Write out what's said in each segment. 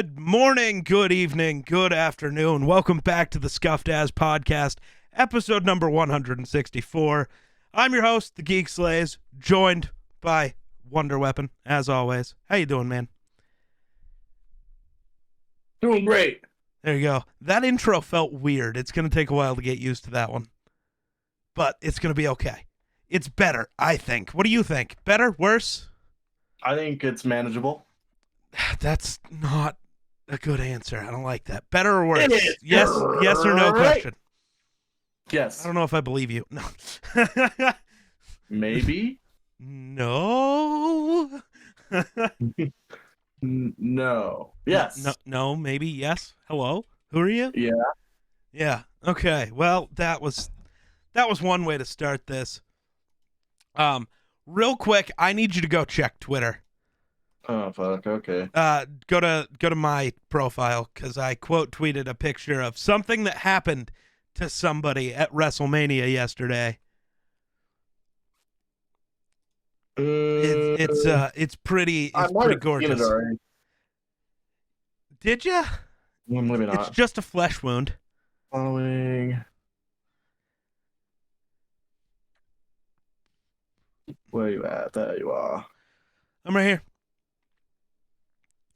Good morning, good evening, good afternoon. Welcome back to the Scuffed As Podcast, episode number 164. I'm your host, the Geek Slays, joined by Wonder Weapon, as always. How you doing, man? Doing great. There you go. That intro felt weird. It's going to take a while to get used to that one. But it's going to be okay. It's better, I think. What do you think? Better? Worse? I think it's manageable. That's not a good answer. I don't like that. Better or worse? It is. Yes or no question. Yes. I don't know if I believe you. No. Maybe. No. No. Yes. No, maybe. Yes. Hello. Who are you? Yeah. Yeah. Okay. Well, that was one way to start this. Real quick, I need you to go check Twitter. Oh fuck. Okay. Go to my profile because I quote tweeted a picture of something that happened to somebody at WrestleMania yesterday. It's pretty gorgeous. Did you? Maybe not. It's just a flesh wound. Following. Where you at? There you are. I'm right here.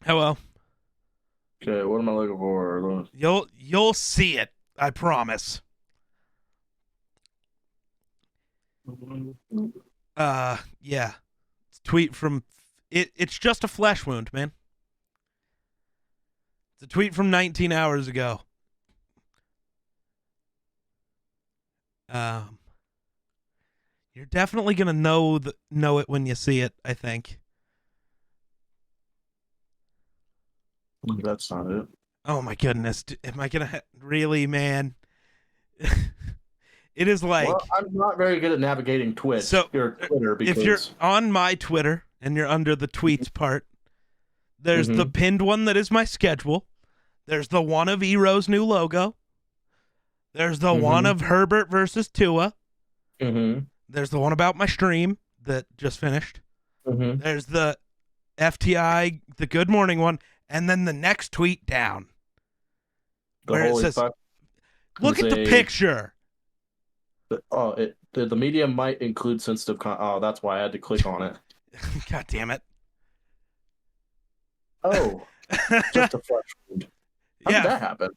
Hello. Okay. What am I looking for? You'll see it. I promise. Yeah. Tweet from it's just a flesh wound, man. It's a tweet from 19 hours ago. You're definitely gonna know it when you see it, I think. That's not it. Oh my goodness. Am I gonna really, man? It is like... Well, I'm not very good at navigating Twitter because... If you're on my Twitter and you're under the tweets part, there's the pinned one that is my schedule. There's the one of Ero's new logo. There's the one of Herbert versus Tua. There's the one about my stream that just finished. There's the FTI, the Good Morning one, and then the next tweet down. Where it says, look at the picture. The media might include sensitive content. Oh, that's why I had to click on it. God damn it. Oh, just a flesh wound. How did that happen?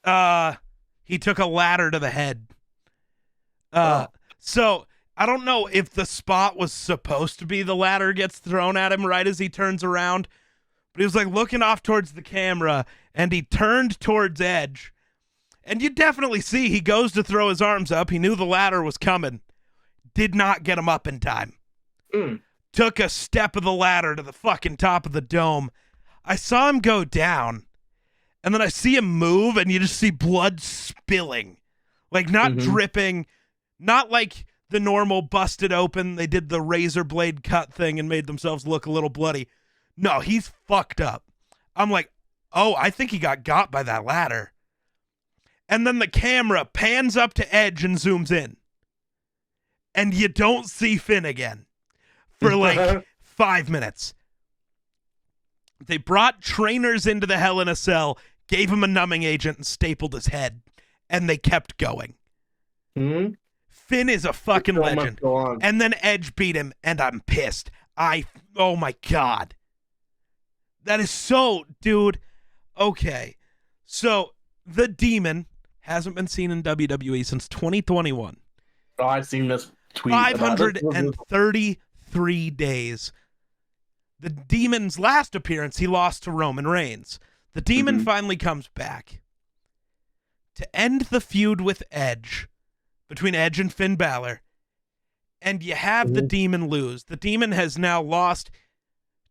He took a ladder to the head. So I don't know if the spot was supposed to be the ladder gets thrown at him right as he turns around, but he was like looking off towards the camera and he turned towards Edge. And you definitely see he goes to throw his arms up. He knew the ladder was coming. Did not get him up in time. Took a step of the ladder to the fucking top of the dome. I saw him go down. And then I see him move and you just see blood spilling. Like not dripping. Not like the normal busted open. They did the razor blade cut thing and made themselves look a little bloody. No, he's fucked up. I'm like, oh, I think he got by that ladder. And then the camera pans up to Edge and zooms in. And you don't see Finn again for like 5 minutes. They brought trainers into the Hell in a Cell, gave him a numbing agent and stapled his head. And they kept going. Finn is a fucking legend. And then Edge beat him and I'm pissed. Oh my God. That is so, dude. Okay. So the Demon hasn't been seen in WWE since 2021. Oh, I've seen this tweet. 533 days. The Demon's last appearance, he lost to Roman Reigns. The Demon finally comes back to end the feud with Edge, between Edge and Finn Balor. And you have the Demon lose. The Demon has now lost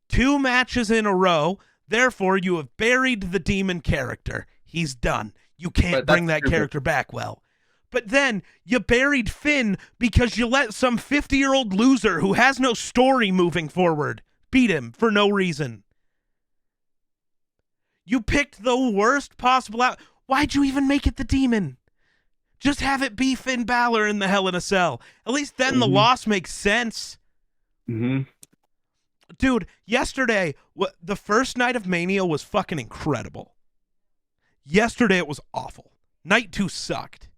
2 matches in a row. Therefore, you have buried the Demon character. He's done. You can't bring that character back well. But then you buried Finn because you let some 50-year-old loser who has no story moving forward beat him for no reason. You picked the worst possible out. Why'd you even make it the Demon? Just have it be Finn Balor in the Hell in a Cell. At least then the loss makes sense. Dude, yesterday, the first night of Mania was fucking incredible. Yesterday it was awful. Night 2 sucked.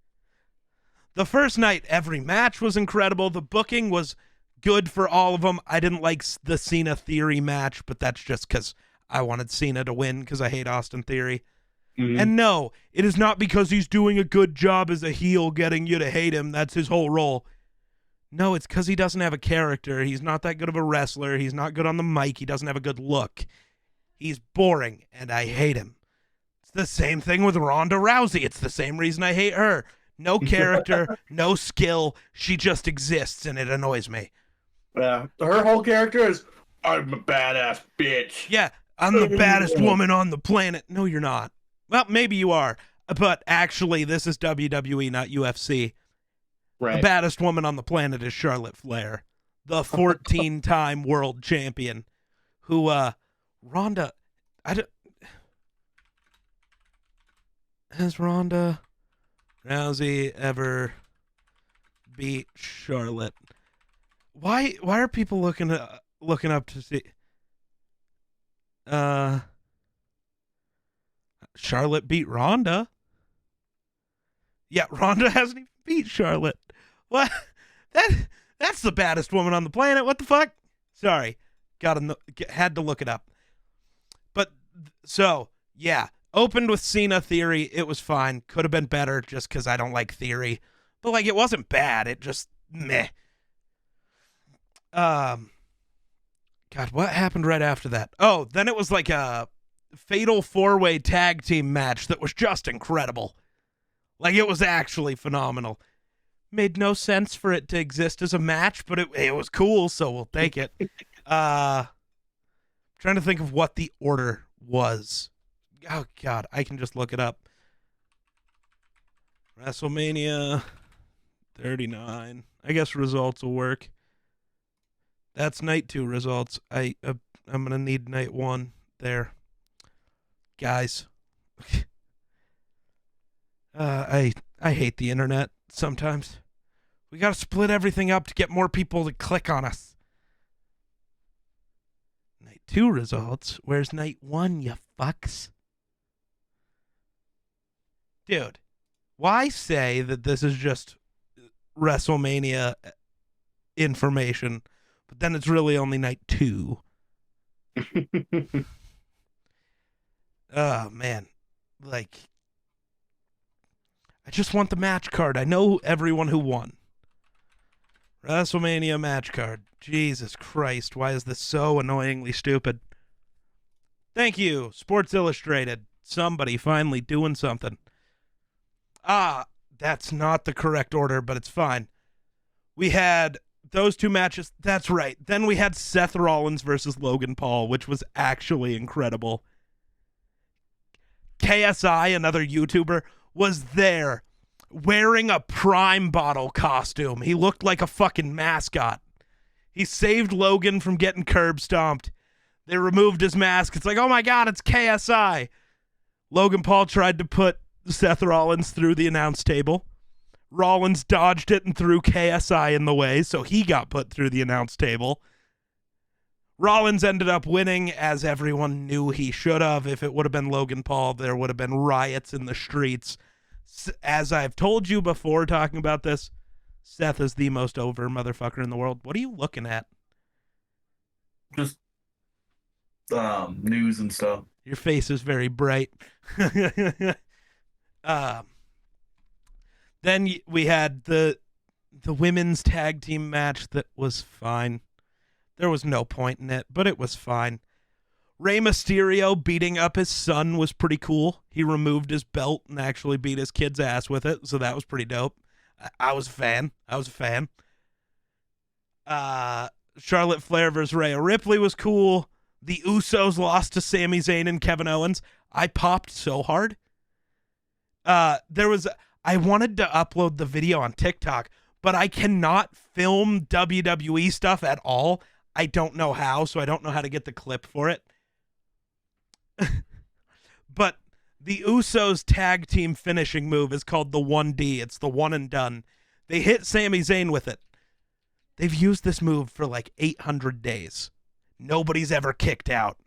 The first night, every match was incredible. The booking was good for all of them. I didn't like the Cena Theory match, but that's just because I wanted Cena to win because I hate Austin Theory. Mm-hmm. And no, it is not because he's doing a good job as a heel getting you to hate him. That's his whole role. No, it's because he doesn't have a character. He's not that good of a wrestler. He's not good on the mic. He doesn't have a good look. He's boring, and I hate him. It's the same thing with Ronda Rousey. It's the same reason I hate her. No character, no skill. She just exists, and it annoys me. Yeah, her whole character is, I'm a badass bitch. Yeah, I'm the baddest woman on the planet. No, you're not. Well, maybe you are, but actually, this is WWE, not UFC. Right. The baddest woman on the planet is Charlotte Flair, the 14-time world champion, who, Ronda, has Ronda Rousey ever beat Charlotte? Why are people looking up to see? Charlotte beat Ronda. Yeah, Ronda hasn't even beat Charlotte. What? That's the baddest woman on the planet. What the fuck? Sorry, had to look it up. But so yeah, opened with Cena Theory. It was fine. Could have been better just because I don't like Theory. But like, it wasn't bad. It just meh. God, what happened right after that? Oh, then it was like a fatal 4-way tag team match that was just incredible. Like, it was actually phenomenal. Made no sense for it to exist as a match, but it was cool, so we'll take it. Trying to think of what the order was. Oh, God, I can just look it up. WrestleMania 39. I guess results will work. That's night 2 results. I'm going to need night 1 there. Guys. I hate the internet sometimes. We got to split everything up to get more people to click on us. Night 2 results. Where's night 1, you fucks? Dude, why say that this is just WrestleMania information, but then it's really only night 2? Oh, man. Like, I just want the match card. I know everyone who won. WrestleMania match card. Jesus Christ, why is this so annoyingly stupid? Thank you, Sports Illustrated. Somebody finally doing something. That's not the correct order, but it's fine. We had those 2 matches. That's right. Then we had Seth Rollins versus Logan Paul, which was actually incredible. KSI, another YouTuber, was there wearing a Prime bottle costume. He looked like a fucking mascot. He saved Logan from getting curb stomped. They removed his mask. It's like, oh my God, it's KSI. Logan Paul tried to put Seth Rollins through the announce table. Rollins dodged it and threw KSI in the way, so he got put through the announce table. Rollins ended up winning, as everyone knew he should have. If it would have been Logan Paul, there would have been riots in the streets. As I've told you before talking about this, Seth is the most over motherfucker in the world. What are you looking at? Just news and stuff. Your face is very bright. Then we had the women's tag team match that was fine. There was no point in it, but it was fine. Rey Mysterio beating up his son was pretty cool. He removed his belt and actually beat his kid's ass with it, so that was pretty dope. I was a fan. Charlotte Flair versus Rhea Ripley was cool. The Usos lost to Sami Zayn and Kevin Owens. I popped so hard. I wanted to upload the video on TikTok, but I cannot film WWE stuff at all. I don't know how, so I don't know how to get the clip for it. But the Usos tag team finishing move is called the 1D. It's the one and done. They hit Sami Zayn with it. They've used this move for like 800 days. Nobody's ever kicked out.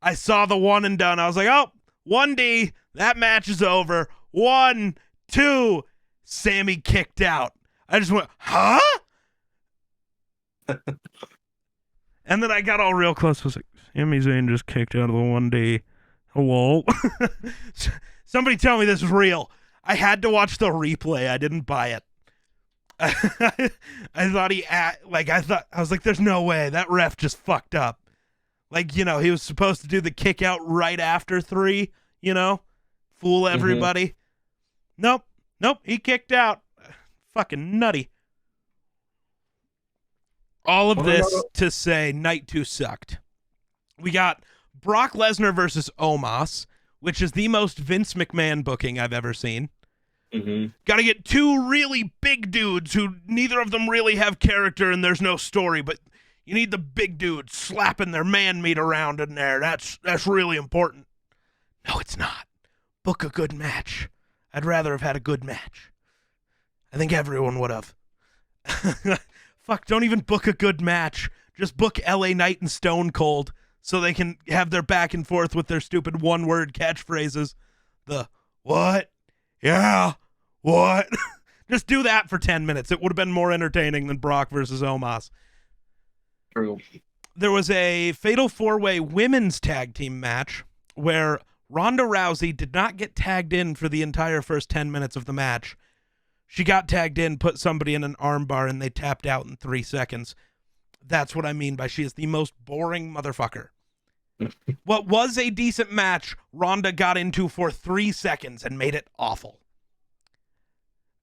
I saw the one and done. I was like, oh, 1D, that match is over. 1, 2, Sammy kicked out. I just went, huh? And then I got all real close. I was like, Sami Zayn just kicked out of the 1D. Hello? Somebody tell me this is real. I had to watch the replay. I didn't buy it. I thought I was like, there's no way. That ref just fucked up. Like, he was supposed to do the kick out right after 3, fool everybody. Mm-hmm. Nope, he kicked out. Fucking nutty. All of this to say night 2 sucked. We got Brock Lesnar versus Omos, which is the most Vince McMahon booking I've ever seen. Mm-hmm. Got to get 2 really big dudes who neither of them really have character and there's no story, but you need the big dudes slapping their man meat around in there. That's really important. No, it's not. Book a good match. I'd rather have had a good match. I think everyone would have. Fuck, don't even book a good match. Just book LA Knight and Stone Cold so they can have their back and forth with their stupid one-word catchphrases. The, what? Yeah, what? Just do that for 10 minutes. It would have been more entertaining than Brock versus Omos. True. There was a Fatal 4-Way women's tag team match where Ronda Rousey did not get tagged in for the entire first 10 minutes of the match. She got tagged in, put somebody in an armbar, and they tapped out in 3 seconds. That's what I mean by she is the most boring motherfucker. What was a decent match, Ronda got into for 3 seconds and made it awful.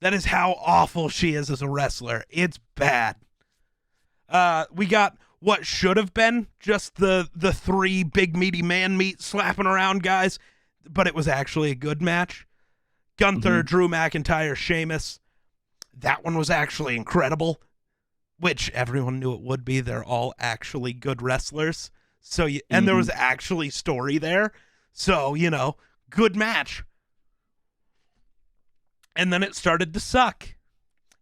That is how awful she is as a wrestler. It's bad. We got what should have been just the 3 big meaty man meat slapping around guys, but it was actually a good match. Gunther, Drew McIntyre, Sheamus. That one was actually incredible, which everyone knew it would be. They're all actually good wrestlers. So, and there was actually story there. So, good match. And then it started to suck.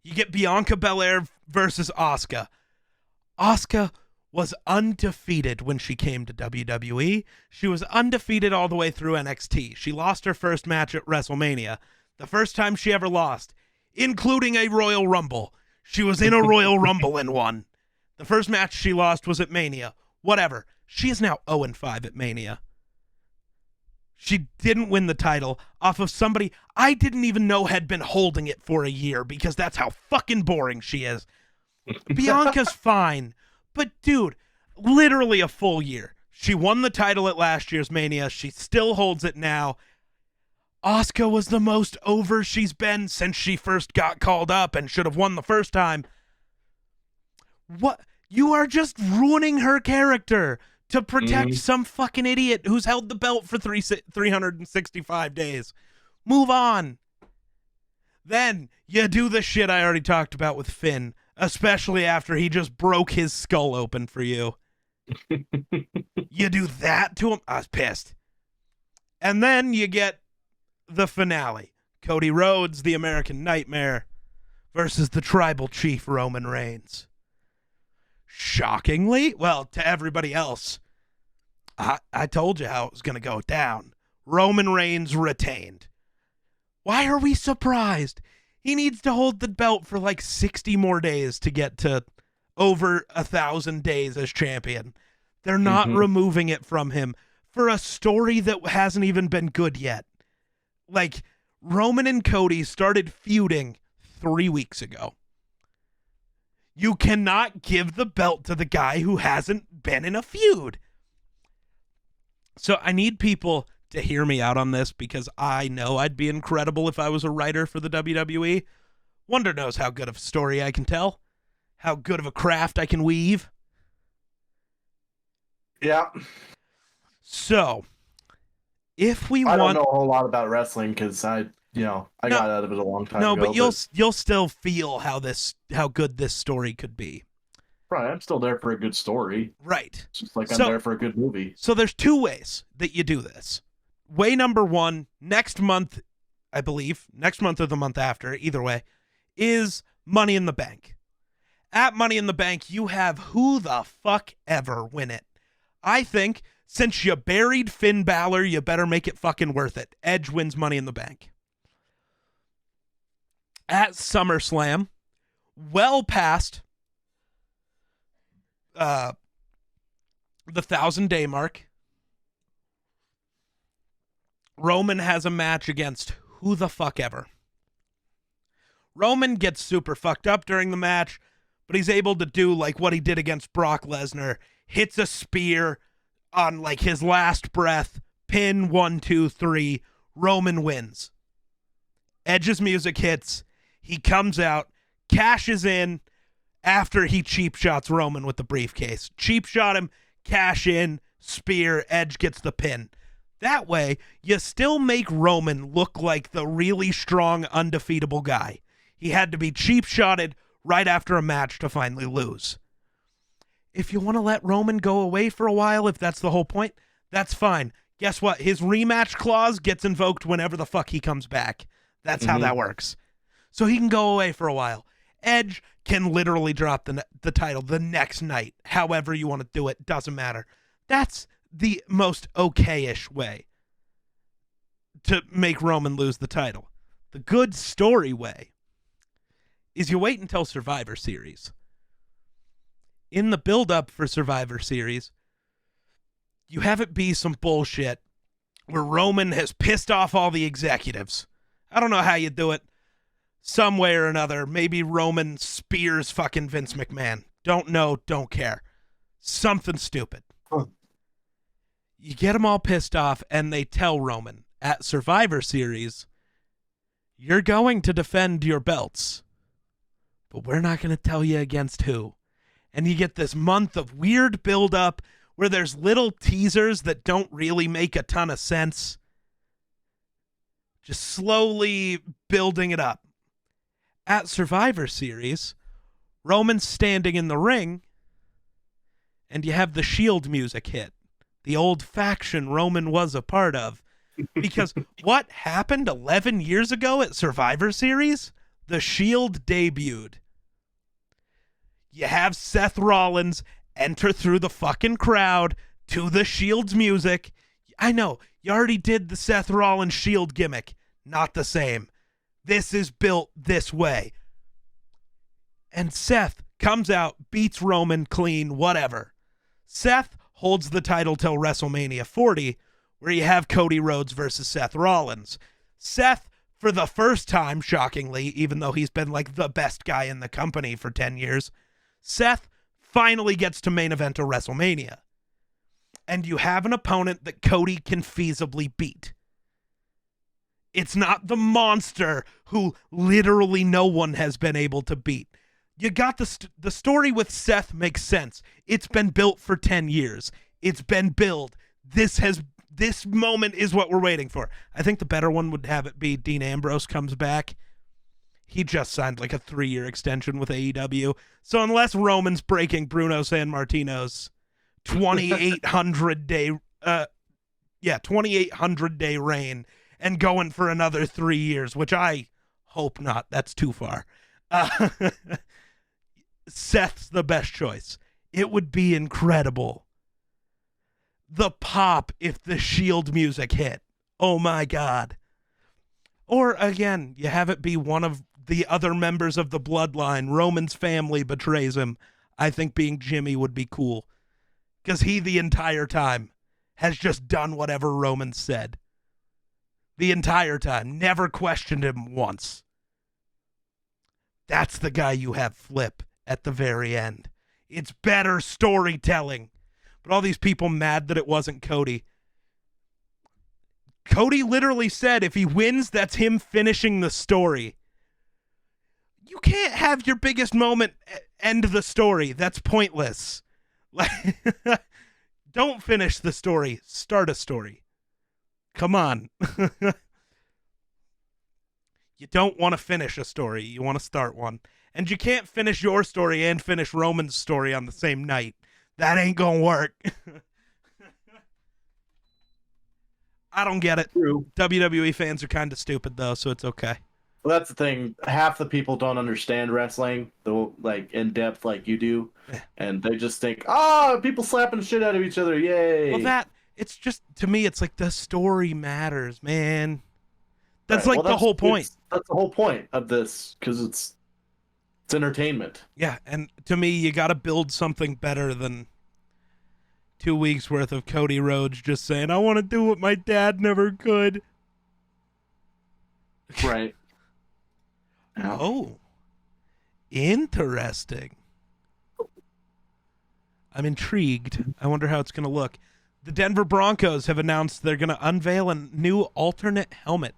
You get Bianca Belair versus Asuka. Asuka was undefeated when she came to WWE. She was undefeated all the way through NXT. She lost her first match at WrestleMania. The first time she ever lost, including a Royal Rumble. She was in a Royal Rumble and won. The first match she lost was at Mania. Whatever. She is now 0-5 at Mania. She didn't win the title off of somebody I didn't even know had been holding it for a year because that's how fucking boring she is. Bianca's fine. But dude, literally a full year. She won the title at last year's Mania. She still holds it now. Asuka was the most over she's been since she first got called up and should have won the first time. What? You are just ruining her character to protect some fucking idiot who's held the belt for 365 days. Move on. Then you do the shit I already talked about with Finn, especially after he just broke his skull open for you. You do that to him? I was pissed. And then you get the finale. Cody Rhodes, the American Nightmare, versus the Tribal Chief, Roman Reigns. Shockingly, well, to everybody else, I told you how it was going to go down. Roman Reigns retained. Why are we surprised? He needs to hold the belt for like 60 more days to get to over 1,000 days as champion. They're not removing it from him for a story that hasn't even been good yet. Like, Roman and Cody started feuding 3 weeks ago. You cannot give the belt to the guy who hasn't been in a feud. So I need people to hear me out on this because I know I'd be incredible if I was a writer for the WWE. Wonder knows how good of a story I can tell, how good of a craft I can weave. Yeah. So, if we I don't know a whole lot about wrestling because I got out of it a long time ago. No, but you'll still feel how good this story could be. Right, I'm still there for a good story. Right. It's just like I'm there for a good movie. So there's 2 ways that you do this. Way number 1, next month, I believe, next month or the month after, either way, is Money in the Bank. At Money in the Bank, you have who the fuck ever win it. I think Since you buried Finn Balor, you better make it fucking worth it. Edge wins Money in the Bank. At SummerSlam, well past the 1,000-day mark, Roman has a match against who the fuck ever. Roman gets super fucked up during the match, but he's able to do like what he did against Brock Lesnar, hits a spear on like his last breath, pin 1, 2, 3, Roman wins. Edge's music hits, he comes out, cashes in after he cheap shots Roman with the briefcase. Cheap shot him, cash in, spear, Edge gets the pin. That way, you still make Roman look like the really strong, undefeatable guy. He had to be cheap shotted right after a match to finally lose. If you want to let Roman go away for a while, if that's the whole point, that's fine. Guess what? His rematch clause gets invoked whenever the fuck he comes back. That's how that works. So he can go away for a while. Edge can literally drop the title the next night. However you want to do it, doesn't matter. That's the most okay-ish way to make Roman lose the title. The good story way is you wait until Survivor Series. In the build-up for Survivor Series, you have it be some bullshit where Roman has pissed off all the executives. I don't know how you do it. Some way or another. Maybe Roman spears fucking Vince McMahon. Don't know, don't care. Something stupid. You get them all pissed off, and they tell Roman at Survivor Series, you're going to defend your belts, but we're not going to tell you against who. And you get this month of weird build-up where there's little teasers that don't really make a ton of sense. Just slowly building it up. At Survivor Series, Roman's standing in the ring, and you have the Shield music hit. The old faction Roman was a part of. Because what happened 11 years ago at Survivor Series? The Shield debuted. You have Seth Rollins enter through the fucking crowd to the Shield's music. I know, you already did the Seth Rollins Shield gimmick. Not the same. This is built this way. And Seth comes out, beats Roman clean, whatever. Seth holds the title till WrestleMania 40, where you have Cody Rhodes versus Seth Rollins. Seth, for the first time, shockingly, even though he's been like the best guy in the company for 10 years, Seth finally gets to main event of WrestleMania. And you have an opponent that Cody can feasibly beat. It's not the monster who literally no one has been able to beat. You got the story with Seth makes sense. It's been built for 10 years. It's been built. This moment is what we're waiting for. I think the better one would have it be Dean Ambrose comes back. He just signed like a 3-year extension with AEW. So unless Roman's breaking Bruno Sammartino's 2,800 day reign and going for another 3 years, which I hope not. That's too far. Seth's the best choice. It would be incredible. The pop if the Shield music hit. Oh my God. Or again, you have it be one of the other members of the bloodline. Roman's family betrays him. I think being Jimmy would be cool. Because he the entire time has just done whatever Roman said. The entire time. Never questioned him once. That's the guy you have flip at the very end. It's better storytelling. But all these people mad that it wasn't Cody. Cody literally said if he wins, that's him finishing the story. You can't have your biggest moment end the story. That's pointless. Like, don't finish the story. Start a story. Come on. You don't want to finish a story. You want to start one. And you can't finish your story and finish Roman's story on the same night. That ain't gonna work. I don't get it. True. WWE fans are kind of stupid, though, so it's okay. Well, that's the thing. Half the people don't understand wrestling, though, like in depth, like you do, and they just think, "Oh, people slapping the shit out of each other, yay!" Well, It's just, to me, it's like the story matters, man. That's Right. like the whole point. That's the whole point of this, because it's entertainment. Yeah, and to me, you got to build something better than 2 weeks worth of Cody Rhodes just saying, "I want to do what my dad never could." Right. Yeah. Oh, interesting. I'm intrigued. I wonder how it's going to look. The Denver Broncos have announced they're going to unveil a new alternate helmet,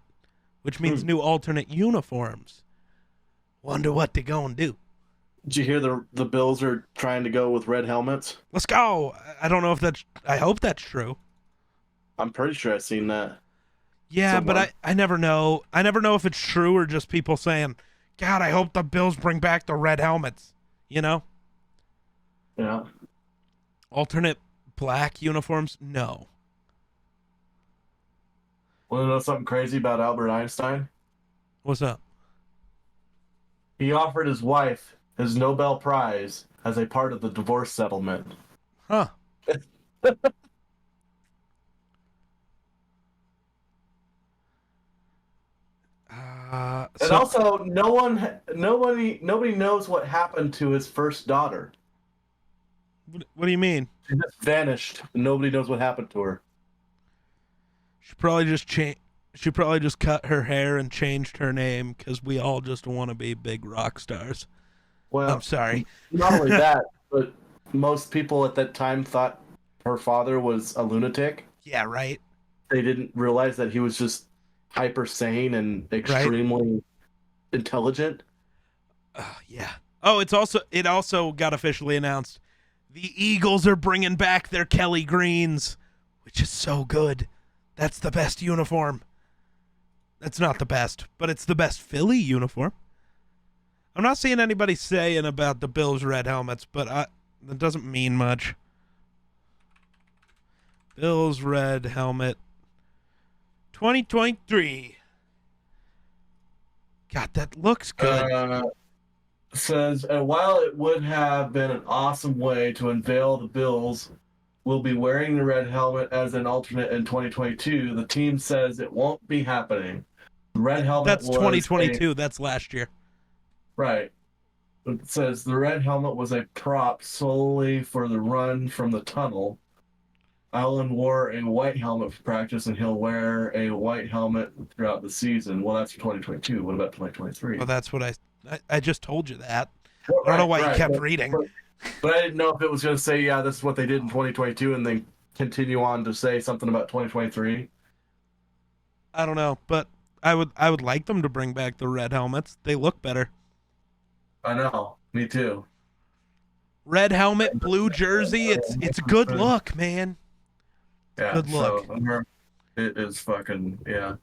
which means new alternate uniforms. Wonder what they're going to do. Did you hear the Bills are trying to go with red helmets? Let's go. I don't know if that's... I hope that's true. I'm pretty sure I've seen that. Yeah, somewhere. But I never know. I never know if it's true or just people saying, God, I hope the Bills bring back the red helmets. You know? Yeah. Alternate black uniforms? No. Want to know something crazy about Albert Einstein? What's up? He offered his wife his Nobel Prize as a part of the divorce settlement. Huh. And also, nobody knows what happened to his first daughter. What do you mean? She just vanished. Nobody knows what happened to her. She probably just cut her hair and changed her name because we all just want to be big rock stars. Well, I'm sorry. Not only that, but most people at that time thought her father was a lunatic. Yeah, right. They didn't realize that he was just hyper sane and extremely intelligent. Yeah. Oh, it also got officially announced. The Eagles are bringing back their Kelly Greens, which is so good. That's the best uniform. That's not the best, but it's the best Philly uniform. I'm not seeing anybody saying about the Bills red helmets, but that doesn't mean much. Bills red helmet 2023. God, that looks good. Says, and while it would have been an awesome way to unveil the Bills will be wearing the red helmet as an alternate in 2022, the team says it won't be happening. The red helmet That's 2022. That's last year. Right. It says the red helmet was a prop solely for the run from the tunnel. Allen wore a white helmet for practice, and he'll wear a white helmet throughout the season. Well, that's for 2022. What about 2023? Well, that's what I just told you that. Well, I don't know why you kept reading. But I didn't know if it was going to say, yeah, this is what they did in 2022, and then continue on to say something about 2023. I don't know, but I would like them to bring back the red helmets. They look better. I know. Me too. Red helmet, blue jersey. It's a good look, man. Yeah, good look. So, it is fucking, yeah.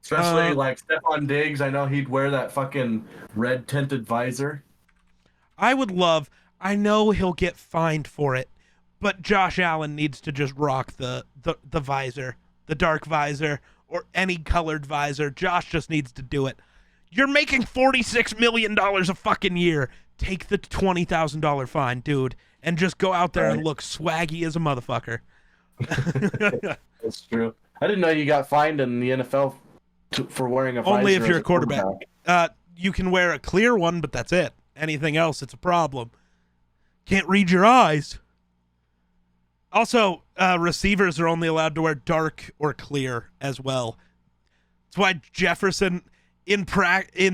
Especially like Stephon Diggs. I know he'd wear that fucking red tinted visor. I know he'll get fined for it, but Josh Allen needs to just rock the visor, the dark visor, or any colored visor. Josh just needs to do it. You're making $46 million a fucking year. Take the $20,000 fine, dude, and just go out there and look swaggy as a motherfucker. That's true. I didn't know you got fined in the NFL for wearing a visor. Only if you're a quarterback. You can wear a clear one, but that's it. Anything else, it's a problem. Can't read your eyes. Also, receivers are only allowed to wear dark or clear as well. That's why Jefferson in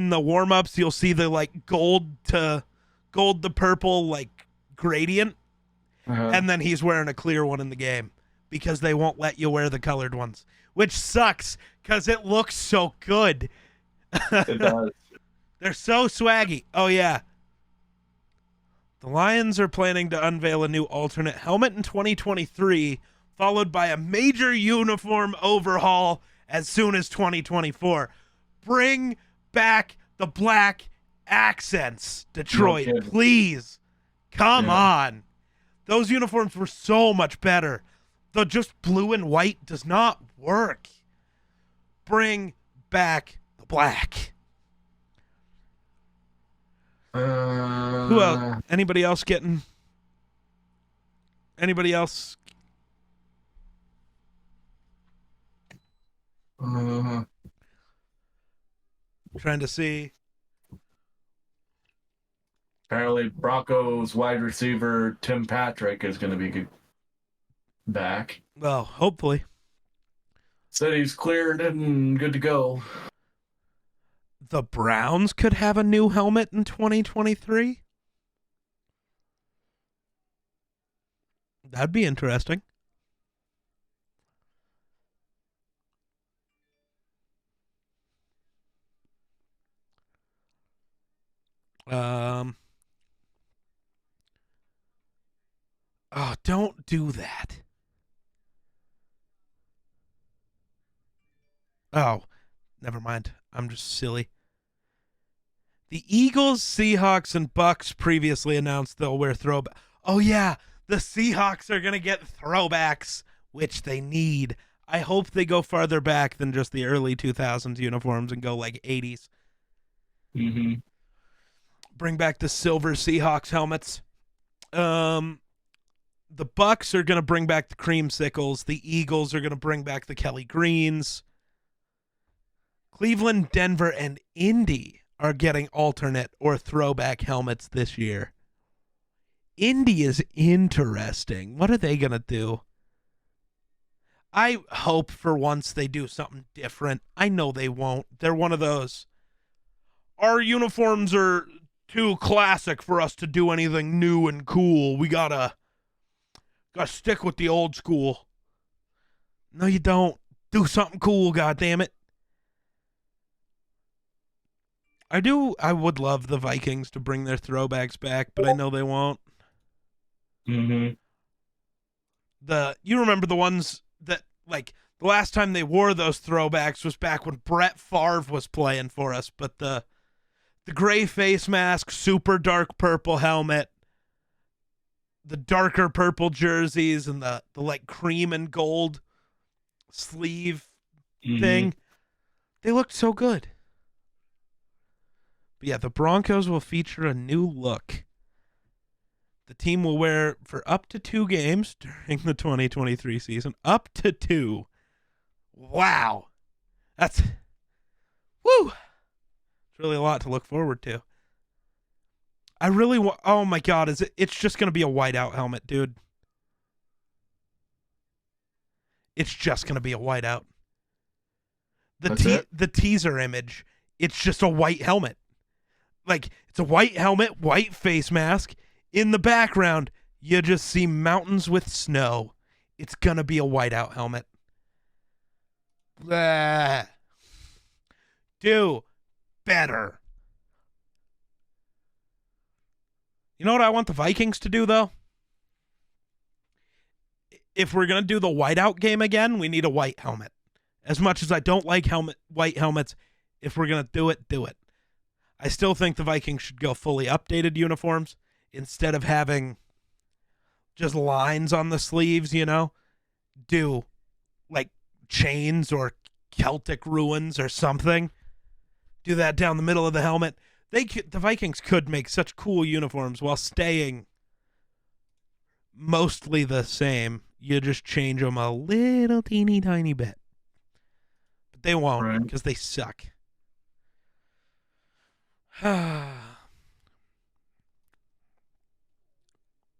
the warm-ups, you'll see the like gold to purple like gradient, and then he's wearing a clear one in the game because they won't let you wear the colored ones, which sucks because it looks so good. It does. They're so swaggy. Oh yeah. The Lions are planning to unveil a new alternate helmet in 2023, followed by a major uniform overhaul as soon as 2024. Bring back the black accents, Detroit, please. Come on. Those uniforms were so much better. The just blue and white does not work. Bring back the black. Who else? Anybody else Uh, Trying to see. Apparently, Broncos wide receiver Tim Patrick is going to be back. Well, hopefully. Said he's cleared and good to go. The Browns could have a new helmet in 2023. That'd be interesting. Um. Oh, don't do that. Oh, never mind. I'm just silly. The Eagles, Seahawks, and Bucks previously announced they'll wear throwback. Oh yeah, the Seahawks are gonna get throwbacks, which they need. I hope they go farther back than just the early 2000s uniforms and go like 80s. Mm-hmm. Bring back the silver Seahawks helmets. The Bucks are gonna bring back the creamsicles. The Eagles are gonna bring back the Kelly Greens. Cleveland, Denver, and Indy are getting alternate or throwback helmets this year. Indy is interesting. What are they going to do? I hope for once they do something different. I know they won't. They're one of those. Our uniforms are too classic for us to do anything new and cool. We gotta stick with the old school. No, you don't. Do something cool, goddammit. I would love the Vikings to bring their throwbacks back, but I know they won't. Mm-hmm. You remember the ones that, like, the last time they wore those throwbacks was back when Brett Favre was playing for us, but the gray face mask, super dark purple helmet, the darker purple jerseys, and the like cream and gold sleeve thing, they looked so good. But yeah, the Broncos will feature a new look. The team will wear for up to 2 games during the 2023 season. Up to 2. Wow. That's, woo. It's really a lot to look forward to. I really want, oh my God, it's just going to be a whiteout helmet, dude. It's just going to be a whiteout. The teaser image, it's just a white helmet. Like, it's a white helmet, white face mask. In the background, you just see mountains with snow. It's going to be a whiteout helmet. Blah. Do better. You know what I want the Vikings to do, though? If we're going to do the whiteout game again, we need a white helmet. As much as I don't like white helmets, if we're going to do it, do it. I still think the Vikings should go fully updated uniforms instead of having just lines on the sleeves, you know? Do like chains or Celtic ruins or something. Do that down the middle of the helmet. The Vikings could make such cool uniforms while staying mostly the same. You just change them a little teeny tiny bit. But they won't because they suck.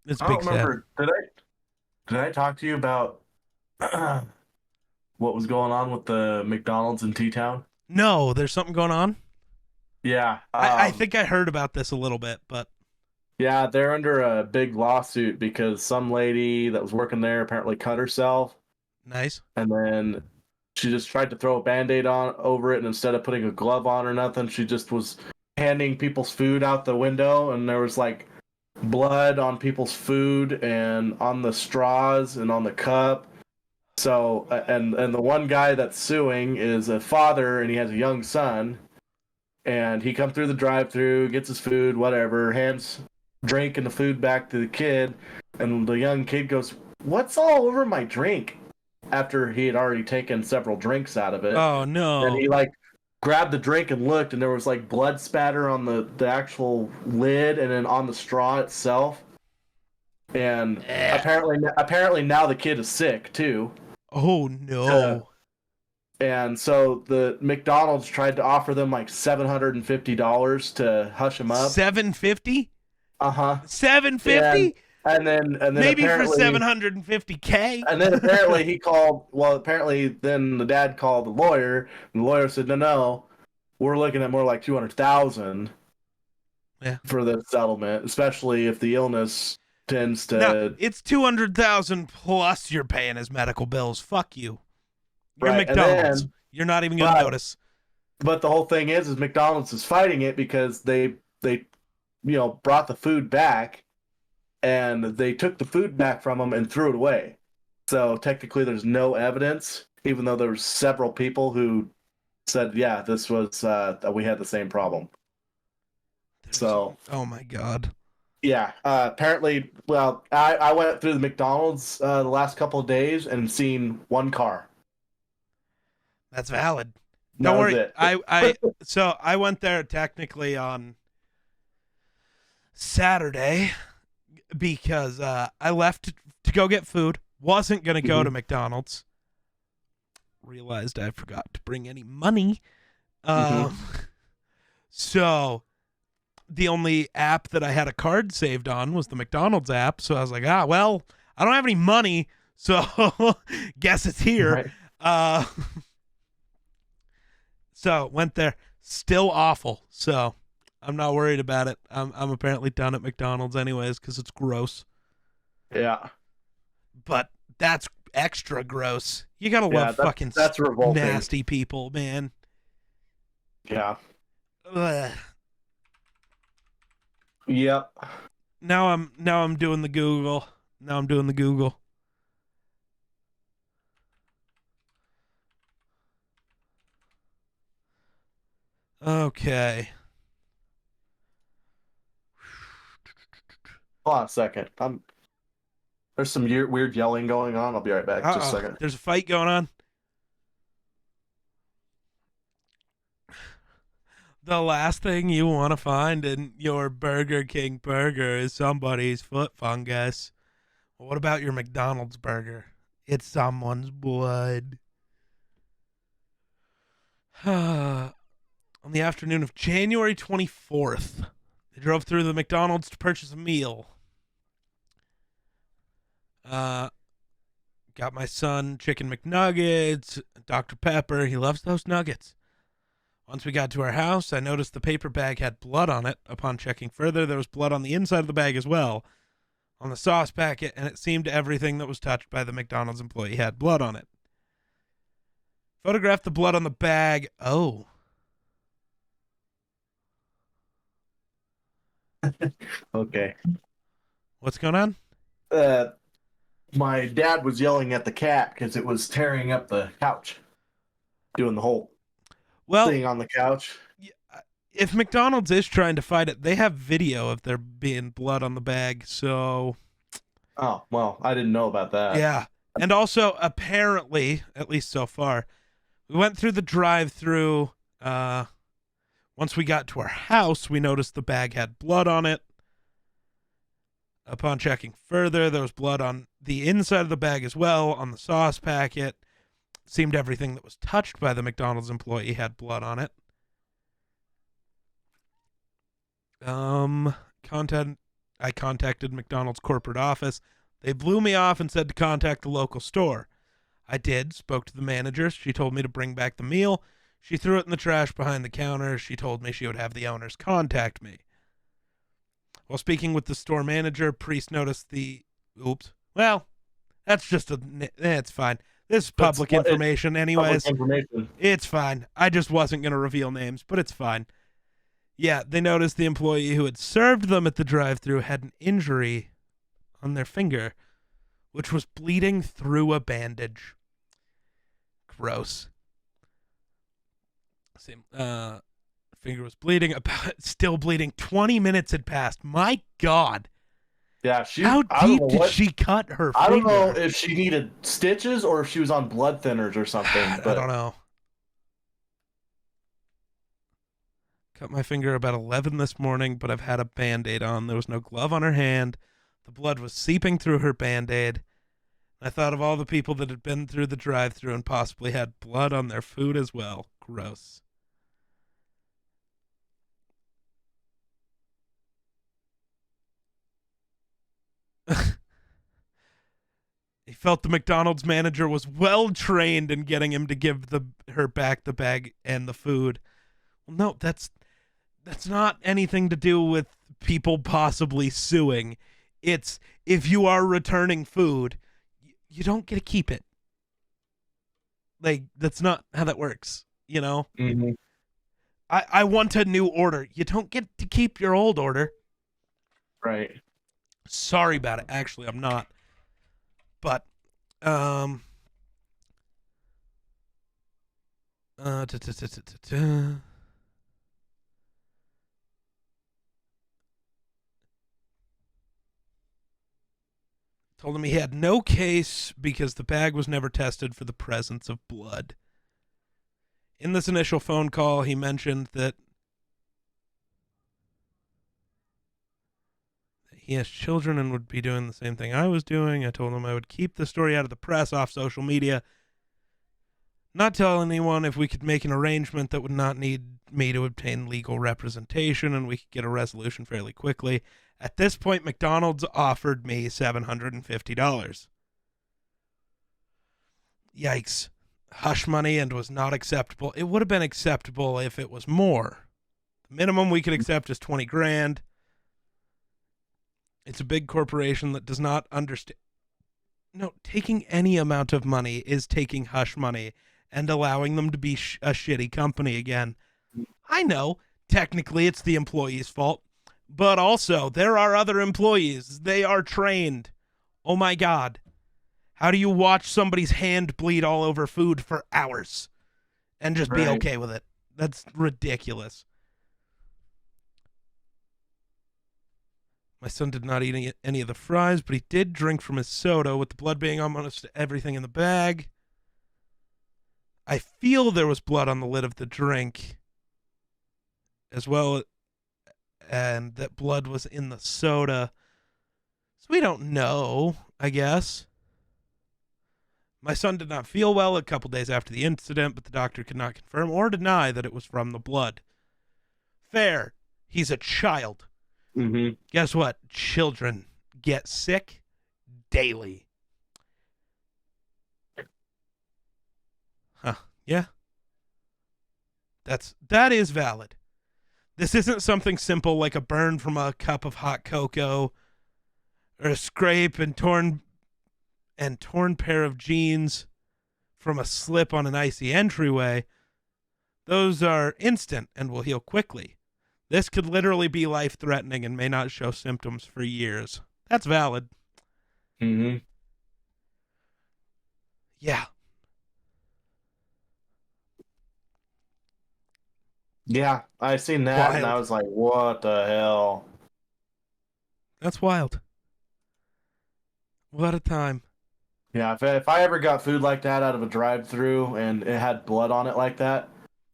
It's I don't remember. Did I talk to you about what was going on with the McDonald's in T-Town? No, there's something going on. Yeah, I think I heard about this a little bit, but yeah, they're under a big lawsuit because some lady that was working there apparently cut herself. Nice. And then she just tried to throw a Band-Aid on over it, and instead of putting a glove on or nothing, she just was handing people's food out the window, and there was like blood on people's food and on the straws and on the cup. So and the one guy that's suing is a father, and he has a young son, and he comes through the drive-through, gets his food, whatever, hands drink and the food back to the kid, and the young kid goes, "What's all over my drink?" After he had already taken several drinks out of it. Oh no. And he like grabbed the drink and looked, and there was like blood spatter on the actual lid and then on the straw itself. And apparently now the kid is sick too. Oh no. And so the McDonald's tried to offer them like $750 to hush him up. $750? Uh-huh. And 750? and then Maybe for apparently 750K. he called, well, apparently then the dad called the lawyer, and the lawyer said, no, we're looking at more like 200,000 Yeah. for the settlement, especially if the illness tends to. No, it's 200,000 plus you're paying his medical bills. Fuck you. You're Right, and McDonald's. then- You're not even gonna but- notice. But the whole thing is McDonald's is fighting it because they brought the food back, and they took the food back from them and threw it away. So technically, there's no evidence, even though there were several people who said, "Yeah, this was we had the same problem." So Oh my god. yeah, apparently, well, I went through the McDonald's the last couple of days and seen one car. That's valid. That Don't was worry. it. So I went there technically on Saturday because I left to go get food. Wasn't gonna go to McDonald's. Realized I forgot to bring any money. So the only app that I had a card saved on was the McDonald's app. So I was like, well, I don't have any money, so guess it's here. Right. So went there. Still awful. So I'm not worried about it. I'm apparently done at McDonald's anyways because it's gross. Yeah. But that's extra gross. You gotta Yeah, love fucking that's revolting. nasty people, man. Yeah. Ugh. Yep. Now I'm doing the Google. Now I'm doing the Google. Okay. Hold on a second. There's some weird yelling going on. I'll be right back. Just a second. There's a fight going on. The last thing you want to find in your Burger King burger is somebody's foot fungus. What about your McDonald's burger? It's someone's blood. On the afternoon of January 24th, they drove through the McDonald's to purchase a meal. Got my son chicken McNuggets, Dr. Pepper. He loves those nuggets. Once we got to our house, I noticed the paper bag had blood on it. Upon checking further, there was blood on the inside of the bag as well, on the sauce packet, and it seemed everything that was touched by the McDonald's employee had blood on it. Photographed the blood on the bag. Oh. Okay. What's going on? My dad was yelling at the cat because it was tearing up the couch, doing the whole thing on the couch. If McDonald's is trying to fight it, they have video of there being blood on the bag, so... Oh, well, I didn't know about that. Yeah. And also, apparently, at least so far, we went through the drive-thru. Once we got to our house, we noticed the bag had blood on it. Upon checking further, there was blood on the inside of the bag as well, on the sauce packet. Seemed everything that was touched by the McDonald's employee had blood on it. I contacted McDonald's corporate office. They blew me off and said to contact the local store. I did, spoke to the manager. She told me to bring back the meal. She threw it in the trash behind the counter. She told me she would have the owners contact me. While speaking with the store manager, Priest noticed the... Oops. Well, that's just it's fine. This is public information anyways. Public information. It's fine. I just wasn't going to reveal names, but it's fine. Yeah, they noticed the employee who had served them at the drive-thru had an injury on their finger, which was bleeding through a bandage. Gross. Same. Finger was bleeding. Still bleeding. 20 minutes had passed. My God. Yeah, how deep did she cut her finger? I don't know if she needed stitches or if she was on blood thinners or something. I don't know. Cut my finger about 11 this morning, but I've had a Band-Aid on. There was no glove on her hand. The blood was seeping through her Band-Aid. I thought of all the people that had been through the drive-thru and possibly had blood on their food as well. Gross. He felt the McDonald's manager was well trained in getting him to give her back the bag and the food. Well, no, that's not anything to do with people possibly suing. It's if you are returning food, you don't get to keep it. Like, that's not how that works, you know? Mm-hmm. I want a new order. You don't get to keep your old order. Right. Sorry about it. Actually, I'm not. But, told him he had no case because the bag was never tested for the presence of blood. In this initial phone call, he mentioned that he has children and would be doing the same thing I was doing. I told him I would keep the story out of the press, off social media, not tell anyone if we could make an arrangement that would not need me to obtain legal representation and we could get a resolution fairly quickly. At this point, McDonald's offered me $750. Yikes. Hush money and was not acceptable. It would have been acceptable if it was more. The minimum we could accept is 20 grand. It's a big corporation that does not understand. No, taking any amount of money is taking hush money and allowing them to be a shitty company again. I know, technically it's the employee's fault, but also there are other employees. They are trained. Oh my God. How do you watch somebody's hand bleed all over food for hours and just be okay with it? That's ridiculous. My son did not eat any of the fries, but he did drink from his soda, with the blood being almost everything in the bag. I feel there was blood on the lid of the drink as well, and that blood was in the soda. So we don't know, I guess. My son did not feel well a couple days after the incident, but the doctor could not confirm or deny that it was from the blood. Fair. He's a child. Mm-hmm. Guess what? Children get sick daily. Huh. Yeah. That is valid. This isn't something simple like a burn from a cup of hot cocoa or a scrape and torn pair of jeans from a slip on an icy entryway. Those are instant and will heal quickly. This could literally be life-threatening and may not show symptoms for years. That's valid. Mm-hmm. Yeah. Yeah, I seen that Wild. and I was like, what the hell? That's wild. What a time. Yeah, if I ever got food like that out of a drive-thru and it had blood on it like that,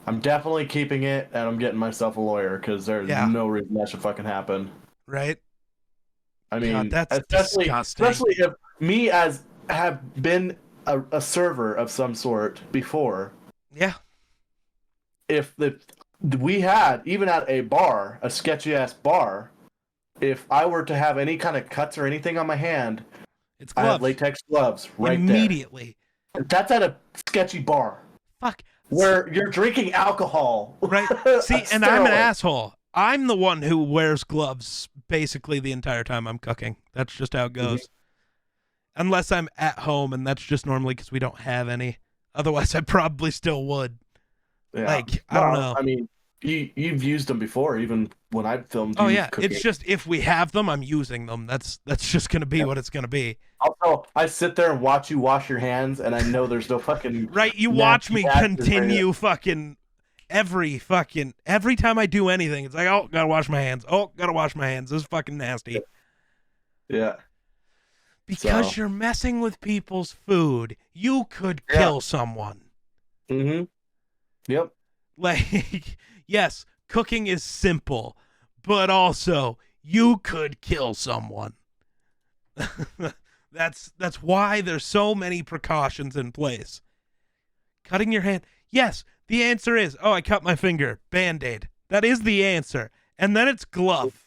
I'm definitely keeping it and I'm getting myself a lawyer because there's no reason that should fucking happen. Right? I mean, God, that's disgusting. Especially if me as have been a server of some sort before. Yeah. If we had, even at a bar, a sketchy-ass bar, if I were to have any kind of cuts or anything on my hand, it's gloves. I have latex gloves right immediately. There. That's at a sketchy bar. Fuck. Where you're drinking alcohol. Right. See, and I'm an asshole. I'm the one who wears gloves basically the entire time I'm cooking. That's just how it goes. Mm-hmm. Unless I'm at home, and that's just normally because we don't have any. Otherwise, I probably still would. Yeah. Like, I don't know. I mean, you've used them before, even when I've filmed. Oh yeah, cooking. It's just if we have them, I'm using them. That's just gonna be what it's gonna be. Also, I sit there and watch you wash your hands, and I know there's no fucking right. You watch me continue fucking every time I do anything. It's like, oh, gotta wash my hands. Oh, gotta wash my hands. This is fucking nasty. Yeah. Because you're messing with people's food. You could kill someone. Mm-hmm. Yep. Like, yes, cooking is simple, but also you could kill someone. That's why there's so many precautions in place. Cutting your hand. Yes, the answer is, oh, I cut my finger. Band-Aid. That is the answer. And then it's glove.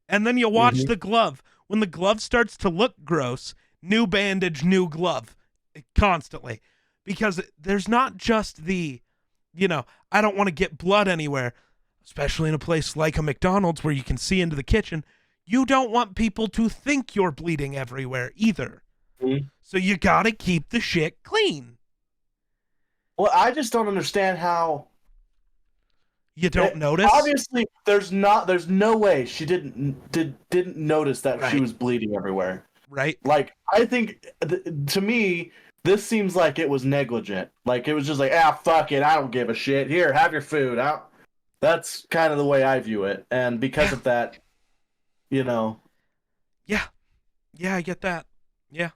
And then you watch the glove. When the glove starts to look gross, new bandage, new glove. Constantly. Because there's not just the, I don't want to get blood anywhere, especially in a place like a McDonald's where you can see into the kitchen. You don't want people to think you're bleeding everywhere either. Mhm. So you gotta keep the shit clean. Well, I just don't understand how. You don't notice? Obviously, there's no way she didn't notice that she Right. was bleeding everywhere. Right? Like, I think to me, this seems like it was negligent. Like, it was just like, fuck it, I don't give a shit. Here, have your food. That's kind of the way I view it, and because of that, Yeah, I get that. Yeah.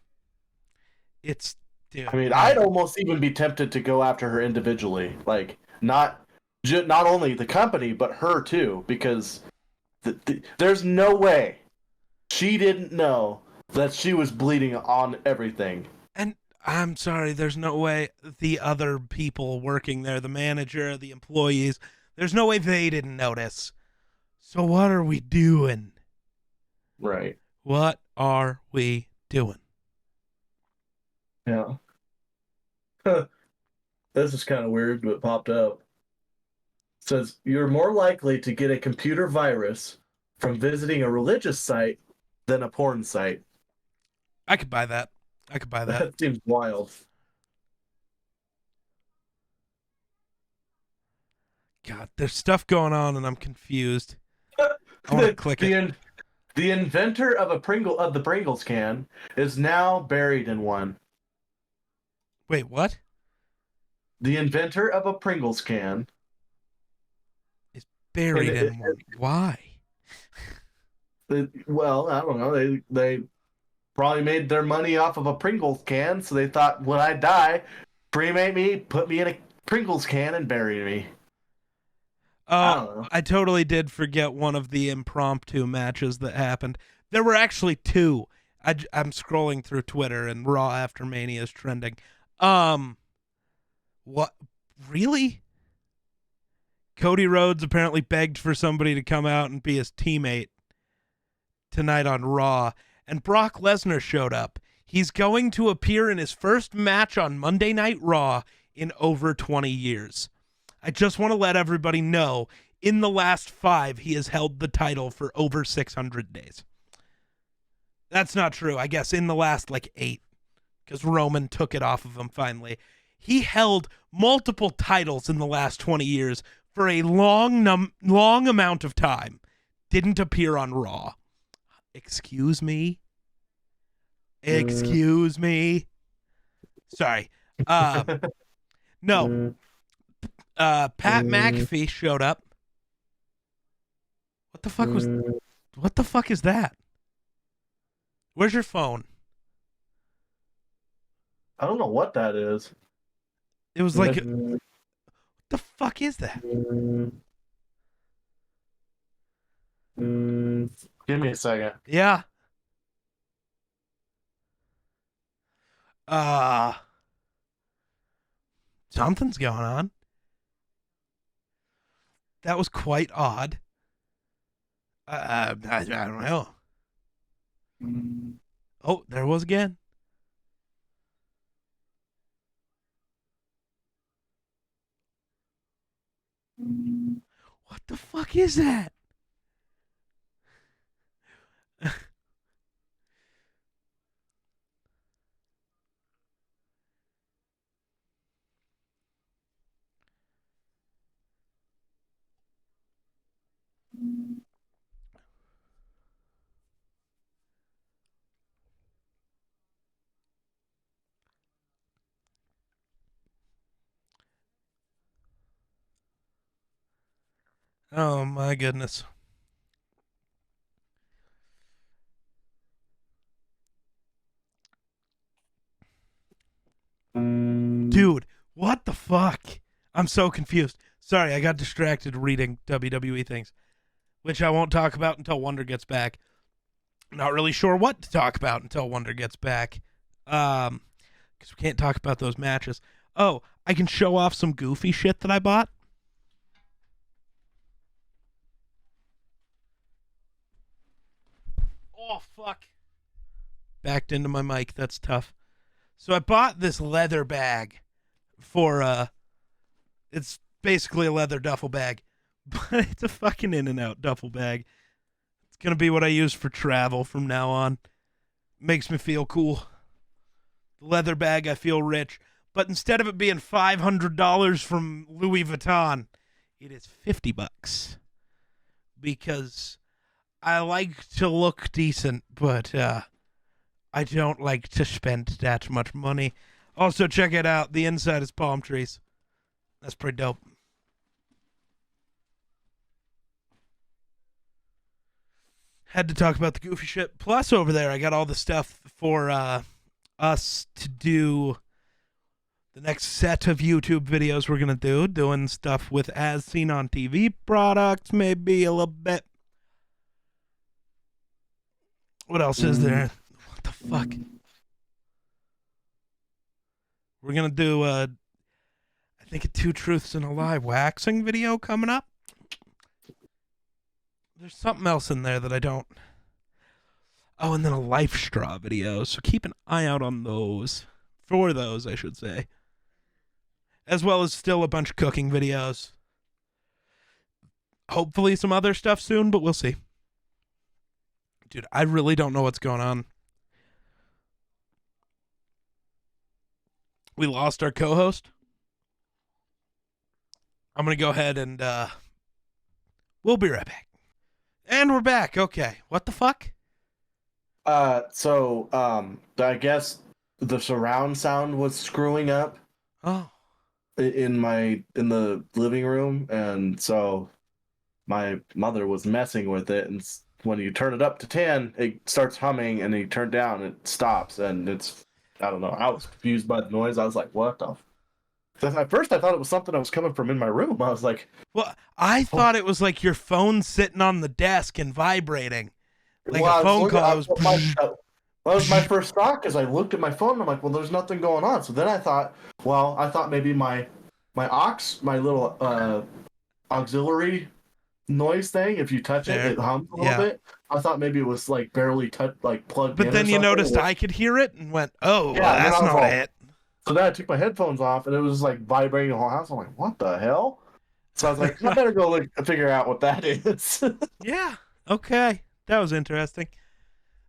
It's, dude. I mean, I'd almost even be tempted to go after her individually, like not only the company but her too, because there's no way she didn't know that she was bleeding on everything. And I'm sorry, there's no way the other people working there, the manager, the employees, there's no way they didn't notice. So what are we doing? Right. What are we doing? Yeah. This is kind of weird, but it popped up. It says you're more likely to get a computer virus from visiting a religious site than a porn site. I could buy that. That seems wild. God, there's stuff going on and I'm confused. I want to click it. The inventor of the Pringles can is now buried in one. Wait, what? The inventor of a Pringles can Buried And in one. Why? well, I don't know. They probably made their money off of a Pringles can, so they thought when I die, cremate me, put me in a Pringles can, and bury me. I don't know. I totally did forget one of the impromptu matches that happened. There were actually two. I'm scrolling through Twitter and Raw After Mania is trending. What? Really? Cody Rhodes apparently begged for somebody to come out and be his teammate tonight on Raw, and Brock Lesnar showed up. He's going to appear in his first match on Monday Night Raw in over 20 years. I just want to let everybody know, in the last 5, he has held the title for over 600 days. That's not true. I guess in the last, 8, because Roman took it off of him finally. He held multiple titles in the last 20 years for a long amount of time. Didn't appear on Raw. Excuse me? Excuse me? Sorry. No. Pat McAfee showed up. What the fuck is that? Where's your phone? I don't know what that is. It was like, what the fuck is that? Give me a second. Yeah. Something's going on. That was quite odd. I don't know. Oh, there it was again. What the fuck is that? Oh my goodness. Dude, what the fuck? I'm so confused. Sorry, I got distracted reading WWE things, which I won't talk about until Wonder gets back. Not really sure what to talk about until Wonder gets back. Because we can't talk about those matches. Oh, I can show off some goofy shit that I bought. Oh, fuck. Backed into my mic. That's tough. So I bought this leather bag for, it's basically a leather duffel bag, but it's a fucking In-N-Out duffel bag. It's going to be what I use for travel from now on. Makes me feel cool. The leather bag, I feel rich. But instead of it being $500 from Louis Vuitton, it is $50. Because I like to look decent, but I don't like to spend that much money. Also, check it out. The inside is palm trees. That's pretty dope. Had to talk about the goofy shit. Plus, over there, I got all the stuff for us to do the next set of YouTube videos we're going to do. Doing stuff with As Seen on TV products, maybe a little bit. What else is there? What the fuck? We're going to do, I think, a 2 Truths and a Lie waxing video coming up. There's something else in there that I don't. Oh, and then a Life Straw video. So keep an eye out on those. For those, I should say. As well as still a bunch of cooking videos. Hopefully some other stuff soon, but we'll see. Dude, I really don't know what's going on. We lost our co-host. I'm going to go ahead and we'll be right back. And we're back. Okay. What the fuck? So I guess the surround sound was screwing up Oh. in the living room, and so my mother was messing with it, and when you turn it up to 10, it starts humming, and you turn down, it stops, and it's, I don't know. I was confused by the noise. I was like, what the? At first, I thought it was something that was coming from in my room. I was like, Well, I thought it was like your phone sitting on the desk and vibrating. Like well, a phone call. that was my first thought, because I looked at my phone and I'm like, well, there's nothing going on. So then I thought maybe my little auxiliary noise thing, if you touch it, it hums a little bit. I thought maybe it was like barely plugged in. But then you noticed I could hear it and went, oh, Yeah, well, that's not like, it. So then I took my headphones off, and it was like vibrating the whole house. I'm like, what the hell? So I was like, I better go figure out what that is. Yeah. Okay. That was interesting.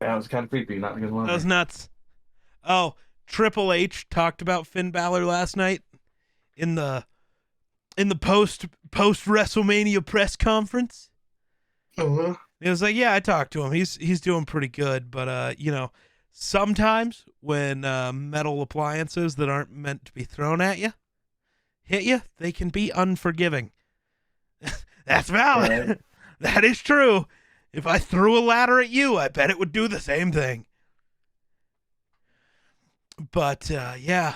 Yeah, it was kind of creepy. Not a good one. That was nuts. Oh, Triple H talked about Finn Balor last night in the post WrestleMania press conference. Uh-huh. He was like, yeah, I talked to him. He's doing pretty good, but sometimes when metal appliances that aren't meant to be thrown at you hit you, they can be unforgiving. That's valid. Right. That is true. If I threw a ladder at you, I bet it would do the same thing. But yeah.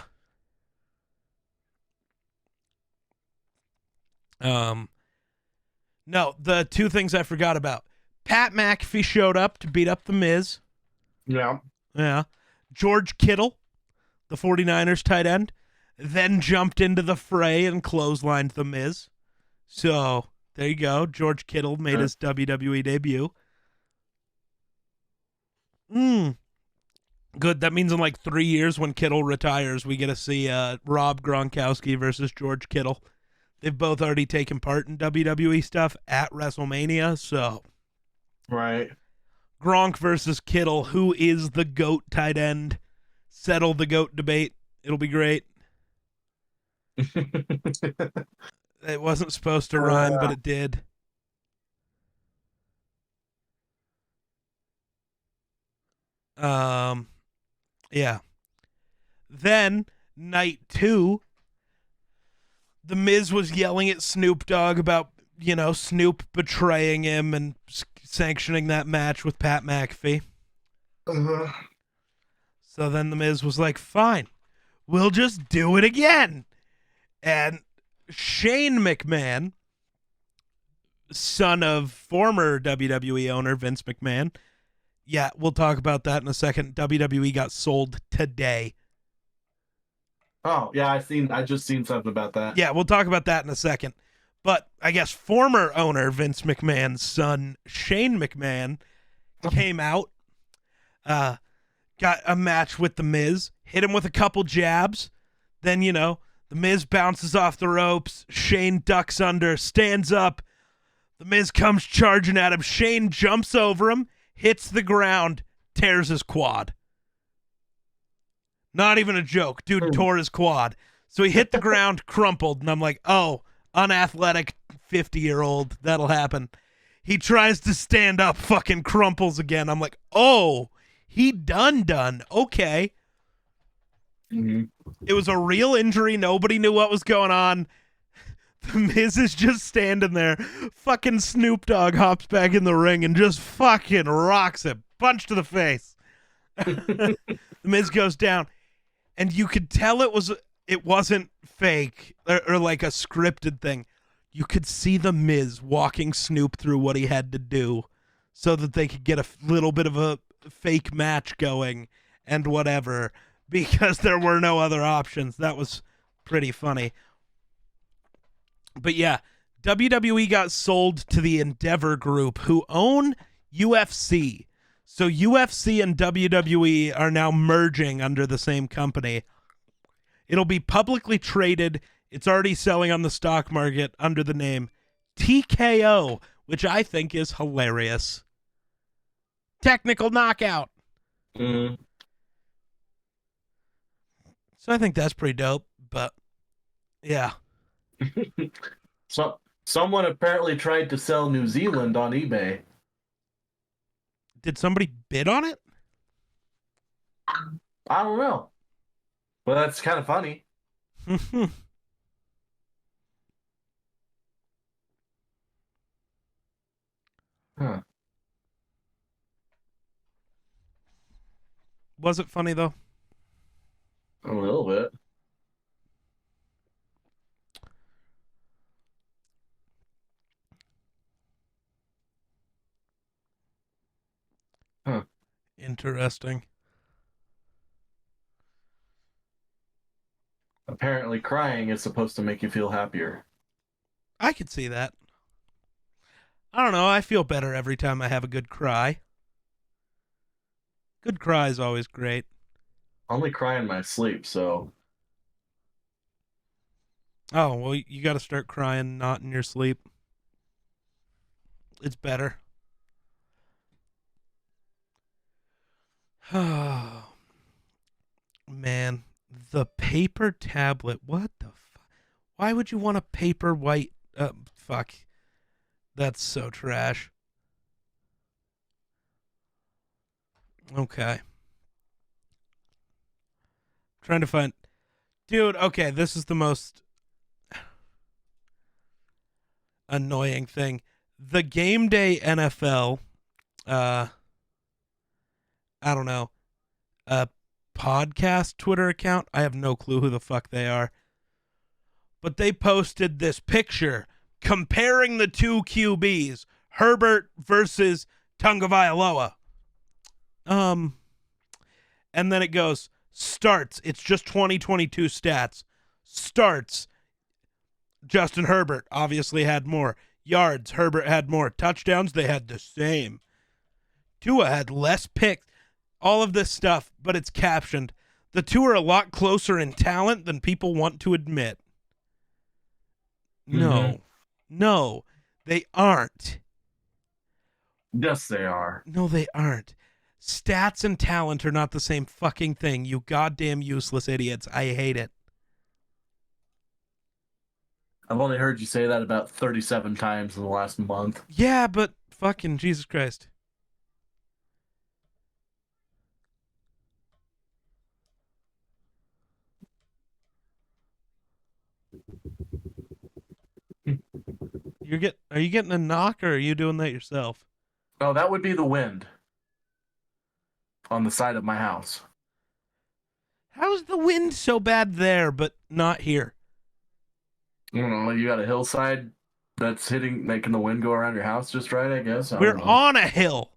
No, the 2 things I forgot about. Pat McAfee showed up to beat up The Miz. Yeah. Yeah. George Kittle, the 49ers tight end, then jumped into the fray and clotheslined The Miz. So, there you go. George Kittle made his WWE debut. Good. That means in like 3 years when Kittle retires, we get to see Rob Gronkowski versus George Kittle. They've both already taken part in WWE stuff at WrestleMania, so. Right. Gronk versus Kittle. Who is the GOAT tight end? Settle the GOAT debate. It'll be great. It wasn't supposed to rhyme, but it did. Yeah. Then, night 2, The Miz was yelling at Snoop Dogg about, Snoop betraying him and sanctioning that match with Pat McAfee. Uh-huh. So then The Miz was like, fine, we'll just do it again. And Shane McMahon, son of former WWE owner Vince McMahon, Yeah, we'll talk about that in a second. WWE got sold today. Oh yeah, I just seen something about that. Yeah, we'll talk about that in a second. But I guess former owner Vince McMahon's son, Shane McMahon, came out, got a match with The Miz, hit him with a couple jabs. Then, The Miz bounces off the ropes. Shane ducks under, stands up. The Miz comes charging at him. Shane jumps over him, hits the ground, tears his quad. Not even a joke. Dude tore his quad. So he hit the ground, crumpled, and I'm like, oh, unathletic 50-year-old. That'll happen. He tries to stand up, fucking crumples again. I'm like, oh, he done. Okay. Mm-hmm. It was a real injury. Nobody knew what was going on. The Miz is just standing there. Fucking Snoop Dogg hops back in the ring and just fucking rocks it. Punch to the face. The Miz goes down. And you could tell it wasn't fake or like a scripted thing. You could see the Miz walking Snoop through what he had to do so that they could get a little bit of a fake match going and whatever, because there were no other options. That was pretty funny. But yeah, WWE got sold to the Endeavor Group, who own UFC. So UFC and WWE are now merging under the same company. It'll be publicly traded. It's already selling on the stock market under the name TKO, which I think is hilarious. Technical knockout. Mm-hmm. So I think that's pretty dope, but yeah. So someone apparently tried to sell New Zealand on eBay. Did somebody bid on it? I don't know. Well, that's kind of funny. Huh. Was it funny, though? A little bit. Huh. Interesting. Apparently, crying is supposed to make you feel happier. I could see that. I don't know. I feel better every time I have a good cry. Good cry is always great. I only cry in my sleep, so Oh, well, you got to start crying not in your sleep. It's better. Oh, man. The paper tablet. What the fuck? Why would you want a paper white? Fuck. That's so trash. Okay. Trying to find. Dude, okay, this is the most annoying thing. The Game Day NFL, I don't know, a podcast Twitter account. I have no clue who the fuck they are. But they posted this picture comparing the two QBs, Herbert versus Tagovailoa. And then it goes, starts. It's just 2022 stats. Starts. Justin Herbert obviously had more. Yards, Herbert had more. Touchdowns, they had the same. Tua had less picks. All of this stuff, but it's captioned. The two are a lot closer in talent than people want to admit. No. No, they aren't. yes, they are. No, they aren't. Stats and talent are not the same fucking thing, you goddamn useless idiots. I hate it. I've only heard you say that about 37 times in the last month. Yeah, but fucking Jesus Christ. Are you getting a knock, or are you doing that yourself? Oh, that would be the wind on the side of my house. How's the wind so bad there, but not here? I don't know. You got a hillside that's making the wind go around your house just right, I guess. I We're don't know. on a hill.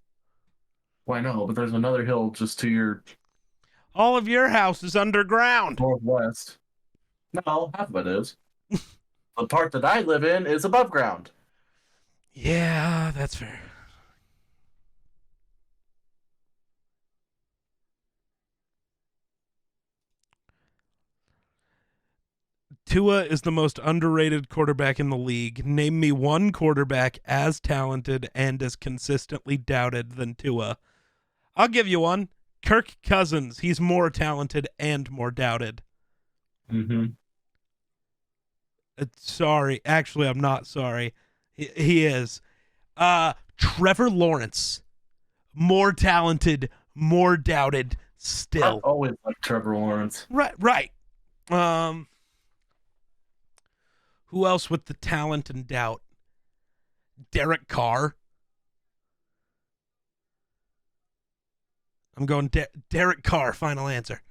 Why no? But there's another hill just to your All of your house is underground. northwest. No, half of it is. The part that I live in is above ground. Yeah, that's fair. Tua is the most underrated quarterback in the league. Name me one quarterback as talented and as consistently doubted than Tua. I'll give you one. Kirk Cousins. He's more talented and more doubted. Mm-hmm. Sorry. Actually, I'm not sorry. He is. Trevor Lawrence. More talented, more doubted still. I've always liked Trevor Lawrence. Right. Who else with the talent and doubt? Derek Carr. I'm going Derek Carr, final answer.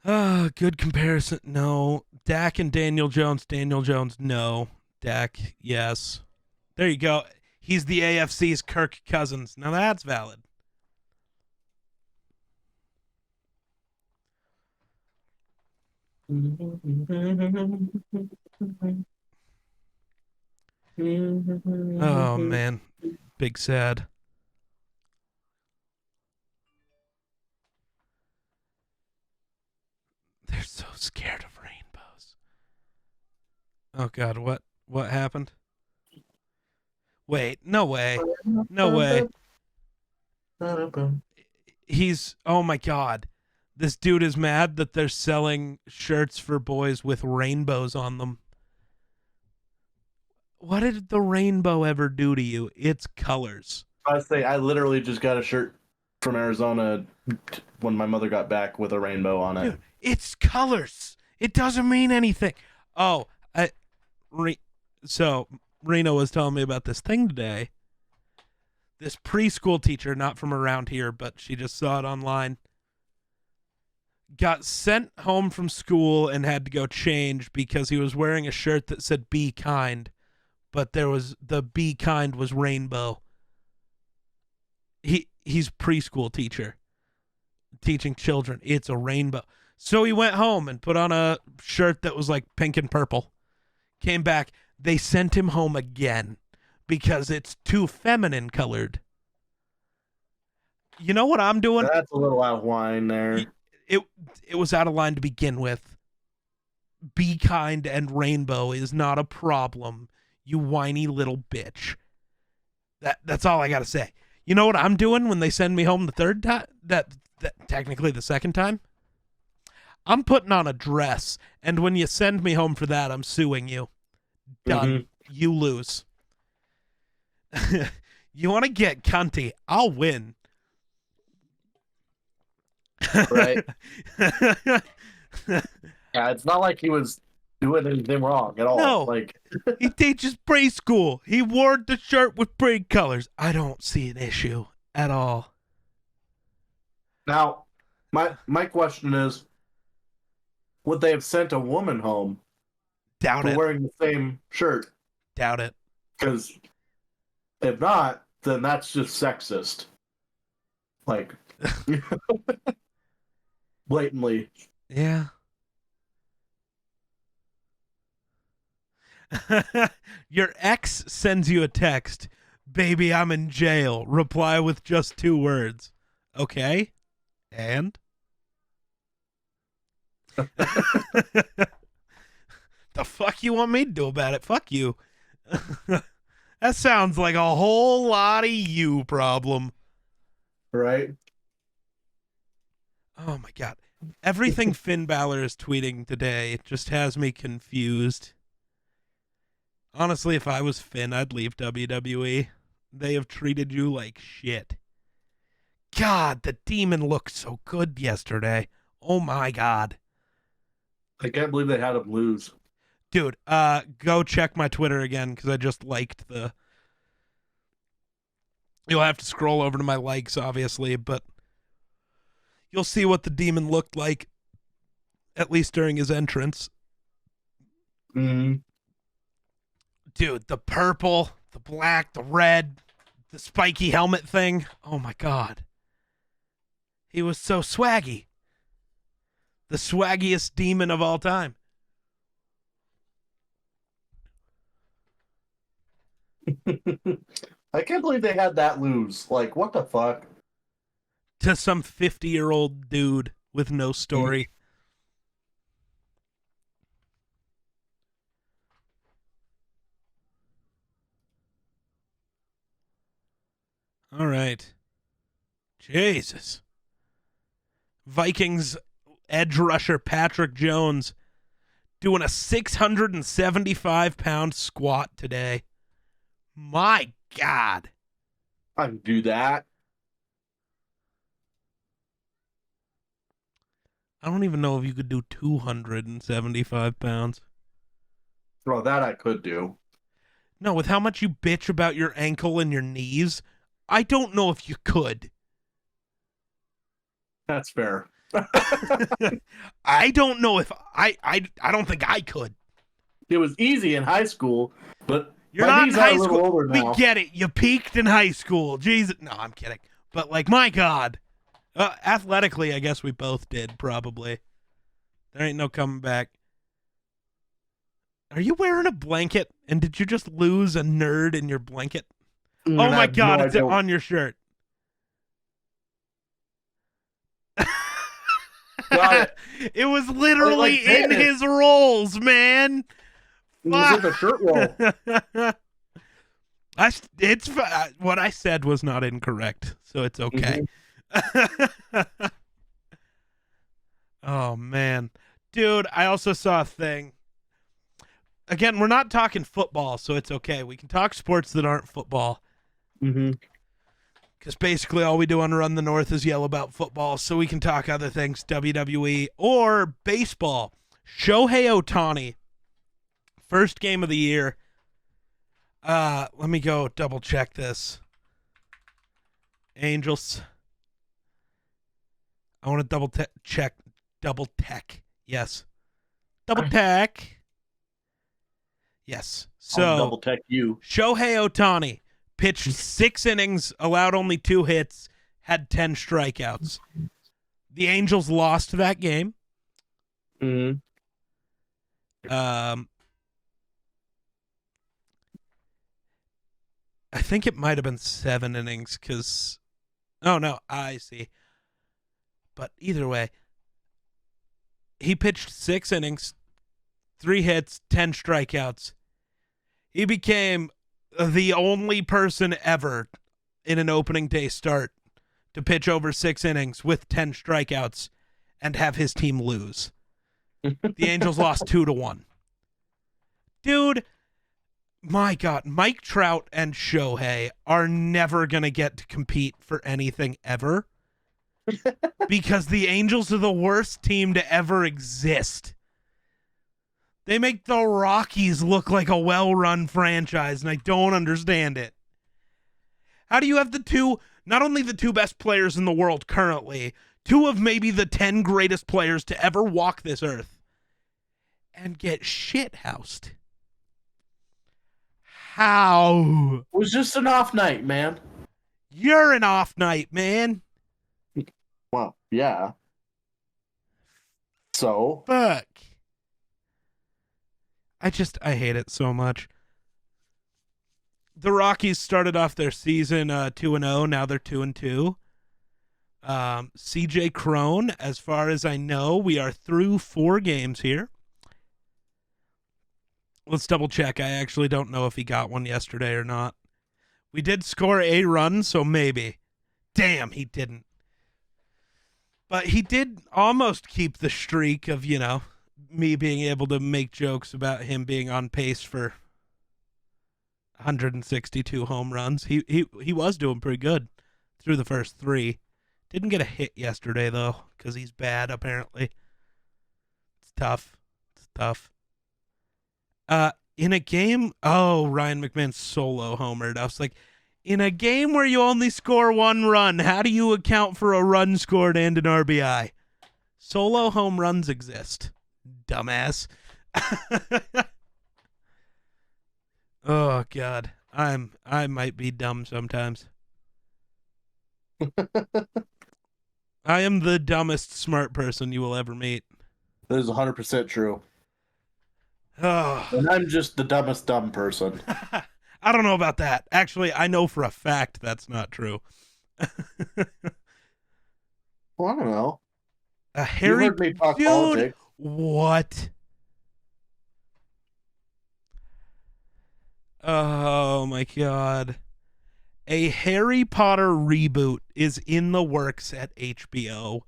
Good comparison. No. Dak and Daniel Jones. Daniel Jones, no. Dak, yes. There you go. He's the AFC's Kirk Cousins. Now that's valid. Oh, man. Big sad. They're so scared of rainbows. Oh, God. What happened? Wait. No way. No way. He's... Oh, my God. This dude is mad that they're selling shirts for boys with rainbows on them. What did the rainbow ever do to you? It's colors. I say I literally just got a shirt from Arizona when my mother got back with a rainbow on it. Dude, it's colors. It doesn't mean anything. Oh, so Rena was telling me about this thing today. This preschool teacher, not from around here, but she just saw it online, got sent home from school and had to go change because he was wearing a shirt that said "Be kind," but the "Be kind" was rainbow. He's preschool teacher, teaching children. It's a rainbow. So he went home and put on a shirt that was like pink and purple. Came back. They sent him home again because it's too feminine colored. You know what I'm doing? That's a little out of line there. It was out of line to begin with. Be kind and rainbow is not a problem, you whiny little bitch. That's all I gotta say. You know what I'm doing when they send me home the third time? That technically the second time? I'm putting on a dress, and when you send me home for that, I'm suing you. Done. Mhm. You lose. You want to get cunty? I'll win. Right. Yeah, it's not like he was doing anything wrong at all. No. Like He teaches preschool. He wore the shirt with pretty colors. I don't see an issue at all. now, my question is, would they have sent a woman home Doubt for it. wearing the same shirt? Doubt it. Because if not, then that's just sexist. Like blatantly. Yeah. Your ex sends you a text. Baby, I'm in jail. Reply with just 2 words. Okay. And? The fuck you want me to do about it? Fuck you. That sounds like a whole lot of you problem. Right? Oh my God. Everything Finn Balor is tweeting today just has me confused. Honestly, if I was Finn, I'd leave WWE. They have treated you like shit. God, the demon looked so good yesterday. Oh my God. I can't believe they had him lose. Dude, go check my Twitter again because I just liked the... You'll have to scroll over to my likes, obviously, but you'll see what the demon looked like. at least during his entrance. Mm. Dude, the purple, the black, the red, the spiky helmet thing. Oh my God. He was so swaggy. The swaggiest demon of all time. I can't believe they had that lose. Like, what the fuck? To some 50-year-old dude with no story. All right. Jesus. Vikings edge rusher Patrick Jones doing a 675-pound squat today. My God. I can do that. I don't even know if you could do 275 pounds. Bro, that I could do. No, with how much you bitch about your ankle and your knees, I don't know if you could. That's fair. I don't know if I don't think I could. It was easy in high school, but You're my not in knees are high a little school. older We now. get it. You peaked in high school. Jesus. No, I'm kidding. But like, my God. Athletically, I guess we both did, probably. There ain't no coming back. Are you wearing a blanket? And did you just lose a nerd in your blanket? Oh I my have God, no it's idea. on your shirt. Got it. It was literally Like in Dennis. his rolls, man. It was in the shirt roll. It's what I said was not incorrect, so it's okay. Oh man, dude! I also saw a thing. Again, we're not talking football, so it's okay. We can talk sports that aren't football. Mm-hmm. Because basically all we do on Run the North is yell about football, so we can talk other things, WWE or baseball. Shohei Ohtani, first game of the year. Let me go double check this. Angels. I want to double check. Double tech. Yes. Double tech. Yes. I'll So double check you. Shohei Ohtani pitched 6 innings, allowed only 2 hits, had 10 strikeouts. The Angels lost that game. Mm-hmm. I think it might have been 7 innings because... Oh, no, I see. But either way, he pitched 6 innings, 3 hits, 10 strikeouts. He became the only person ever in an opening day start to pitch over 6 innings with 10 strikeouts and have his team lose. The Angels lost 2-1. Dude, my God, Mike Trout and Shohei are never going to get to compete for anything ever because the Angels are the worst team to ever exist. They make the Rockies look like a well-run franchise, and I don't understand it. How do you have not only the 2 best players in the world currently, 2 of maybe the 10 greatest players to ever walk this earth, and get shithoused? How? It was just an off night, man. You're an off night, man. Well, yeah. So, Fuck. I hate it so much. The Rockies started off their season 2-0. Now they're 2-2. CJ Cron, as far as I know, we are through 4 games here. Let's double check. I actually don't know if he got one yesterday or not. We did score a run, so maybe. Damn, he didn't. But he did almost keep the streak of, me being able to make jokes about him being on pace for 162 home runs. He was doing pretty good through the first 3. Didn't get a hit yesterday, though, because he's bad, apparently. It's tough. In a game... Oh, Ryan McMahon solo homered. I was like, in a game where you only score 1 run, how do you account for a run scored and an RBI? Solo home runs exist. Dumbass. Oh God. I might be dumb sometimes. I am the dumbest smart person you will ever meet. That is 100% true. Oh. And I'm just the dumbest dumb person. I don't know about that. Actually, I know for a fact that's not true. Well, I don't know. A You Harry heard me talk dude, politics. what? Oh my God. A Harry Potter reboot is in the works at HBO.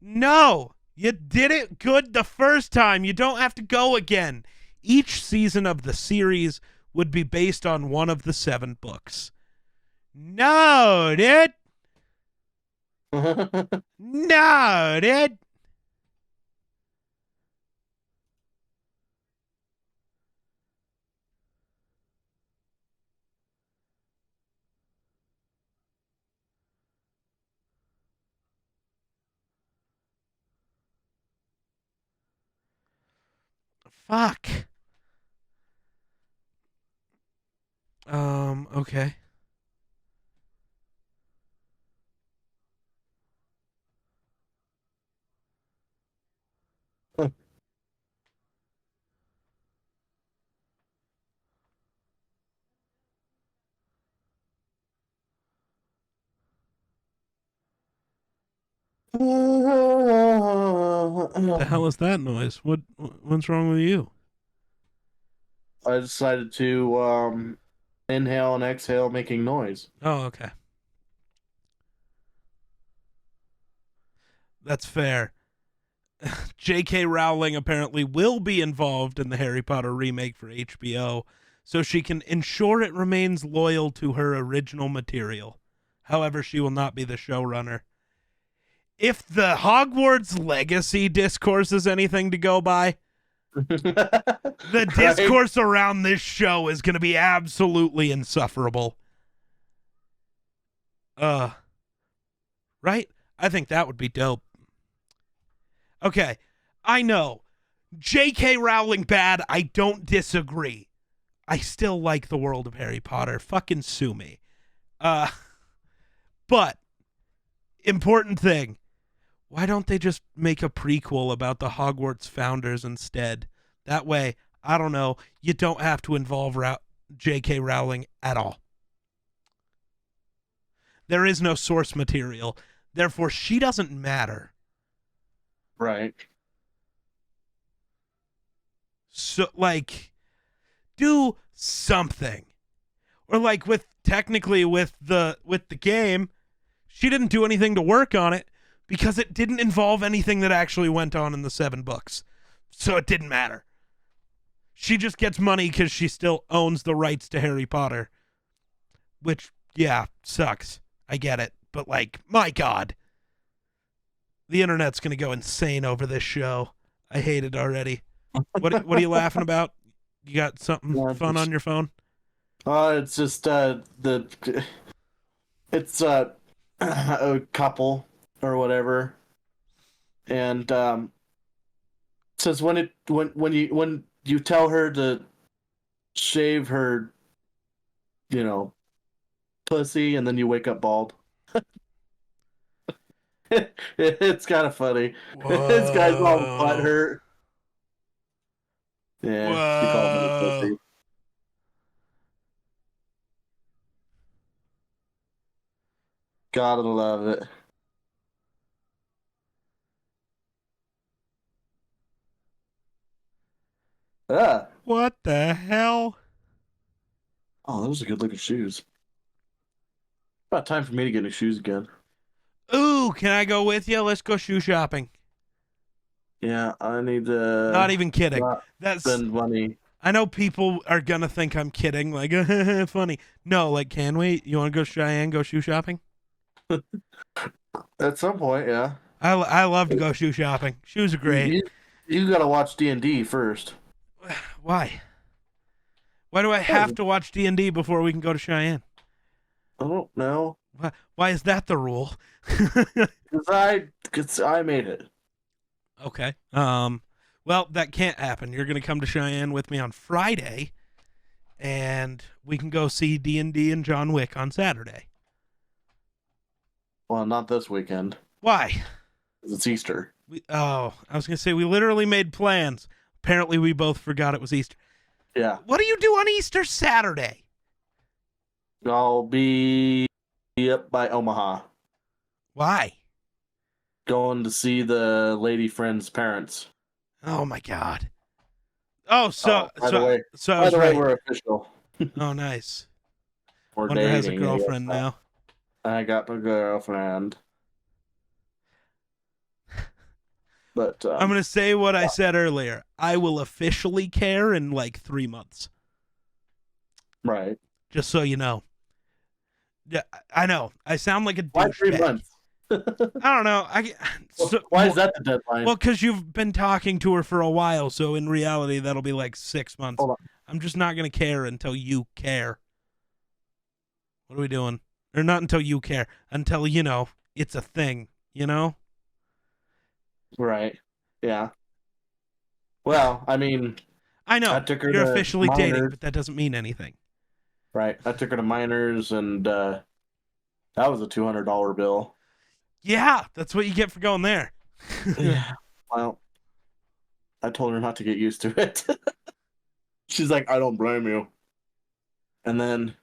No, you did it good the first time. You don't have to go again. Each season of the series would be based on one of the 7 books. No, dude. No, dude. Fuck. Okay. The hell is that noise? What's wrong with you? I decided to inhale and exhale making noise. Oh, okay. That's fair. J.K. Rowling apparently will be involved in the Harry Potter remake for HBO, so she can ensure it remains loyal to her original material. However, she will not be the showrunner. If the Hogwarts Legacy discourse is anything to go by, the discourse around this show is going to be absolutely insufferable. Right? I think that would be dope. Okay, I know. J.K. Rowling bad, I don't disagree. I still like the world of Harry Potter. Fucking sue me. But, important thing, why don't they just make a prequel about the Hogwarts founders instead? That way, I don't know, you don't have to involve J.K. Rowling at all. There is no source material. Therefore, she doesn't matter. Right. So, like, do something. Or like with the game, she didn't do anything to work on it because it didn't involve anything that actually went on in the 7 books. So it didn't matter. She just gets money because she still owns the rights to Harry Potter. Which, yeah, sucks. I get it. But, like, my God. The internet's going to go insane over this show. I hate it already. What are you laughing about? You got something fun on your phone? It's just a couple or whatever, and says when you tell her to shave her, pussy, and then you wake up bald. It's kind of funny. This guy's all butthurt. Yeah, you call him a pussy. Gotta love it. Ah. What the hell? Oh, those are good looking shoes. About time for me to get new shoes again. Ooh, can I go with you? Let's go shoe shopping. Yeah, I need to. Not even kidding. That's spend money. I know people are gonna think I'm kidding, like funny. No, like, can we? You want to go Cheyenne? Go shoe shopping? At some point, yeah. I love to go shoe shopping. Shoes are great. You gotta watch D&D first. Why? Why do I have to watch D&D before we can go to Cheyenne? I don't know. Why is that the rule? Because I made it. Okay. Well, that can't happen. You're gonna come to Cheyenne with me on Friday, and we can go see D&D and John Wick on Saturday. Well, not this weekend. Why? 'Cause it's Easter. I was gonna say we literally made plans. Apparently, we both forgot it was Easter. Yeah. What do you do on Easter Saturday? I'll be up by Omaha, Why? going to see the lady friend's parents. Oh my God. Oh, By the way, I by was the way, right. we're official. Oh, nice. We're Wonder dating. has a girlfriend now. I got my girlfriend. But I'm gonna say what I said earlier. I will officially care in like 3 months. right. Just so you know. Yeah, I know. I sound like a Why 3 douchebag. months? I don't know. Why is that the deadline? Well, because you've been talking to her for a while, so in reality, that'll be like 6 months. Hold on. I'm just not gonna care until you care. What are we doing? Or not until you care. Until, it's a thing, Right. Yeah. Well, I mean, I know. I took her You're to officially dating, Miners. but that doesn't mean anything. Right. I took her to Miners, and that was a $200 bill. Yeah, that's what you get for going there. Yeah. Well, I told her not to get used to it. She's like, I don't blame you. And then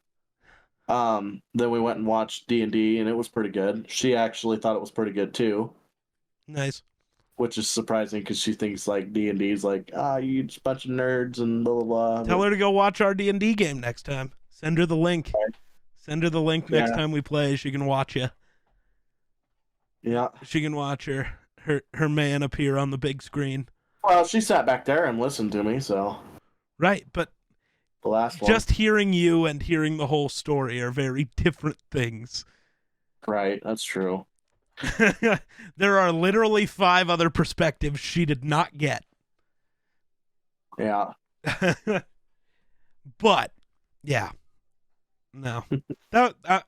we went and watched D&D, and it was pretty good. She actually thought it was pretty good too, Nice. which is surprising because she thinks like D&D is like, you just a bunch of nerds and blah blah blah. Tell her to go watch our D&D game next time. Send her the link. Right. Send her the link next Yeah. time we play. She can watch you. Yeah. She can watch her man appear on the big screen. Well, she sat back there and listened to me, so Right, but the last one. just hearing you and hearing the whole story are very different things. Right, that's true. There are literally 5 other perspectives she did not get. Yeah. But yeah, no,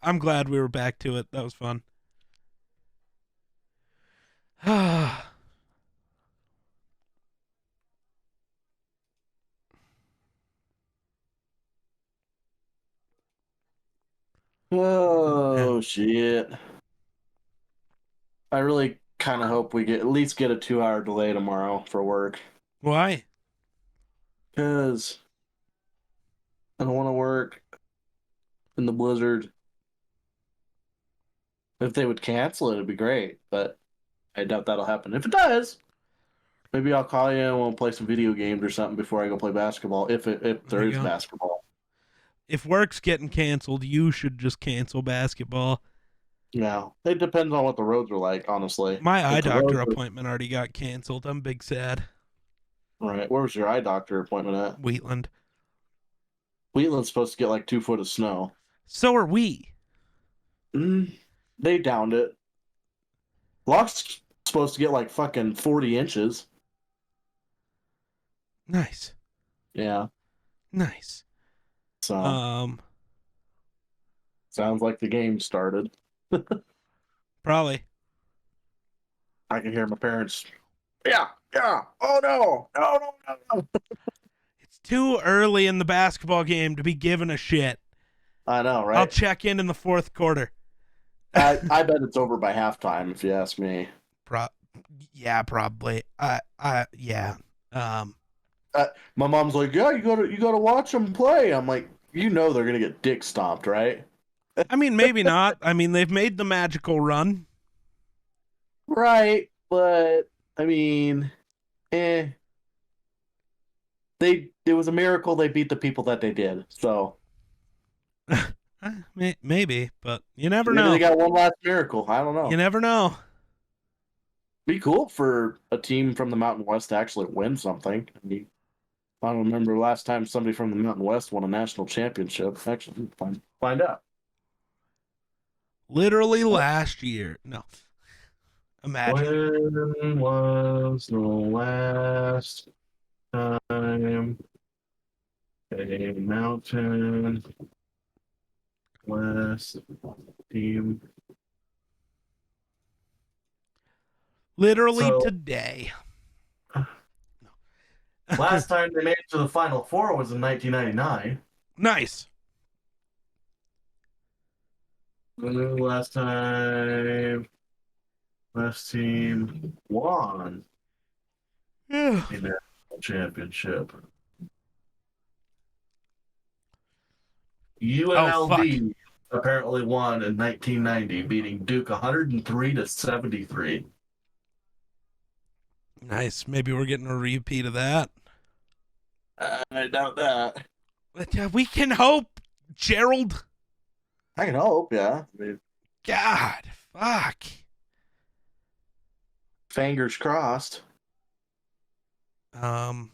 I'm glad we were back to it. That was fun. Oh shit. I really kind of hope we at least get a 2-hour delay tomorrow for work. Why? Because I don't want to work in the blizzard. If they would cancel it, it'd be great, but I doubt that'll happen. If it does, maybe I'll call you and we'll play some video games or something before I go play basketball, if there you is go. basketball. If work's getting canceled, you should just cancel basketball. Yeah, it depends on what the roads are like, honestly. My eye If the doctor roads are- appointment already got canceled. I'm big sad. Right, where was your eye doctor appointment at? Wheatland. Wheatland's supposed to get like 2 foot of snow. So are we. They downed it. Locke's supposed to get like fucking 40 inches. Nice. Yeah, Nice. so sounds like the game started. Probably. I can hear my parents. Yeah. Oh no. No. It's too early in the basketball game to be given a shit. I know, I'll right? check in the fourth quarter. I bet it's over by halftime, if you ask me. Yeah, probably. Yeah. My mom's like, "Yeah, you gotta watch them play." I'm like, they're gonna get dick stomped, right? I mean, maybe not. I mean, they've made the magical run. Right, but I mean, it was a miracle they beat the people that they did. So Maybe, but you never maybe know. they got one last miracle. I don't know. You never know. Be cool for a team from the Mountain West to actually win something. I mean, I don't remember the last time somebody from the Mountain West won a national championship. Actually, find out. Literally last year. No. Imagine. When was the last time a Mountain West team Literally So- today. Last time they made it to the Final Four was in 1999. Nice. And then last team won Yeah. the national championship. UNLV apparently won in 1990, beating Duke 103-73. Nice. Maybe we're getting a repeat of that. I doubt that. But, we can hope, Gerald. I can hope, yeah. I mean, God, fuck. fingers crossed. Did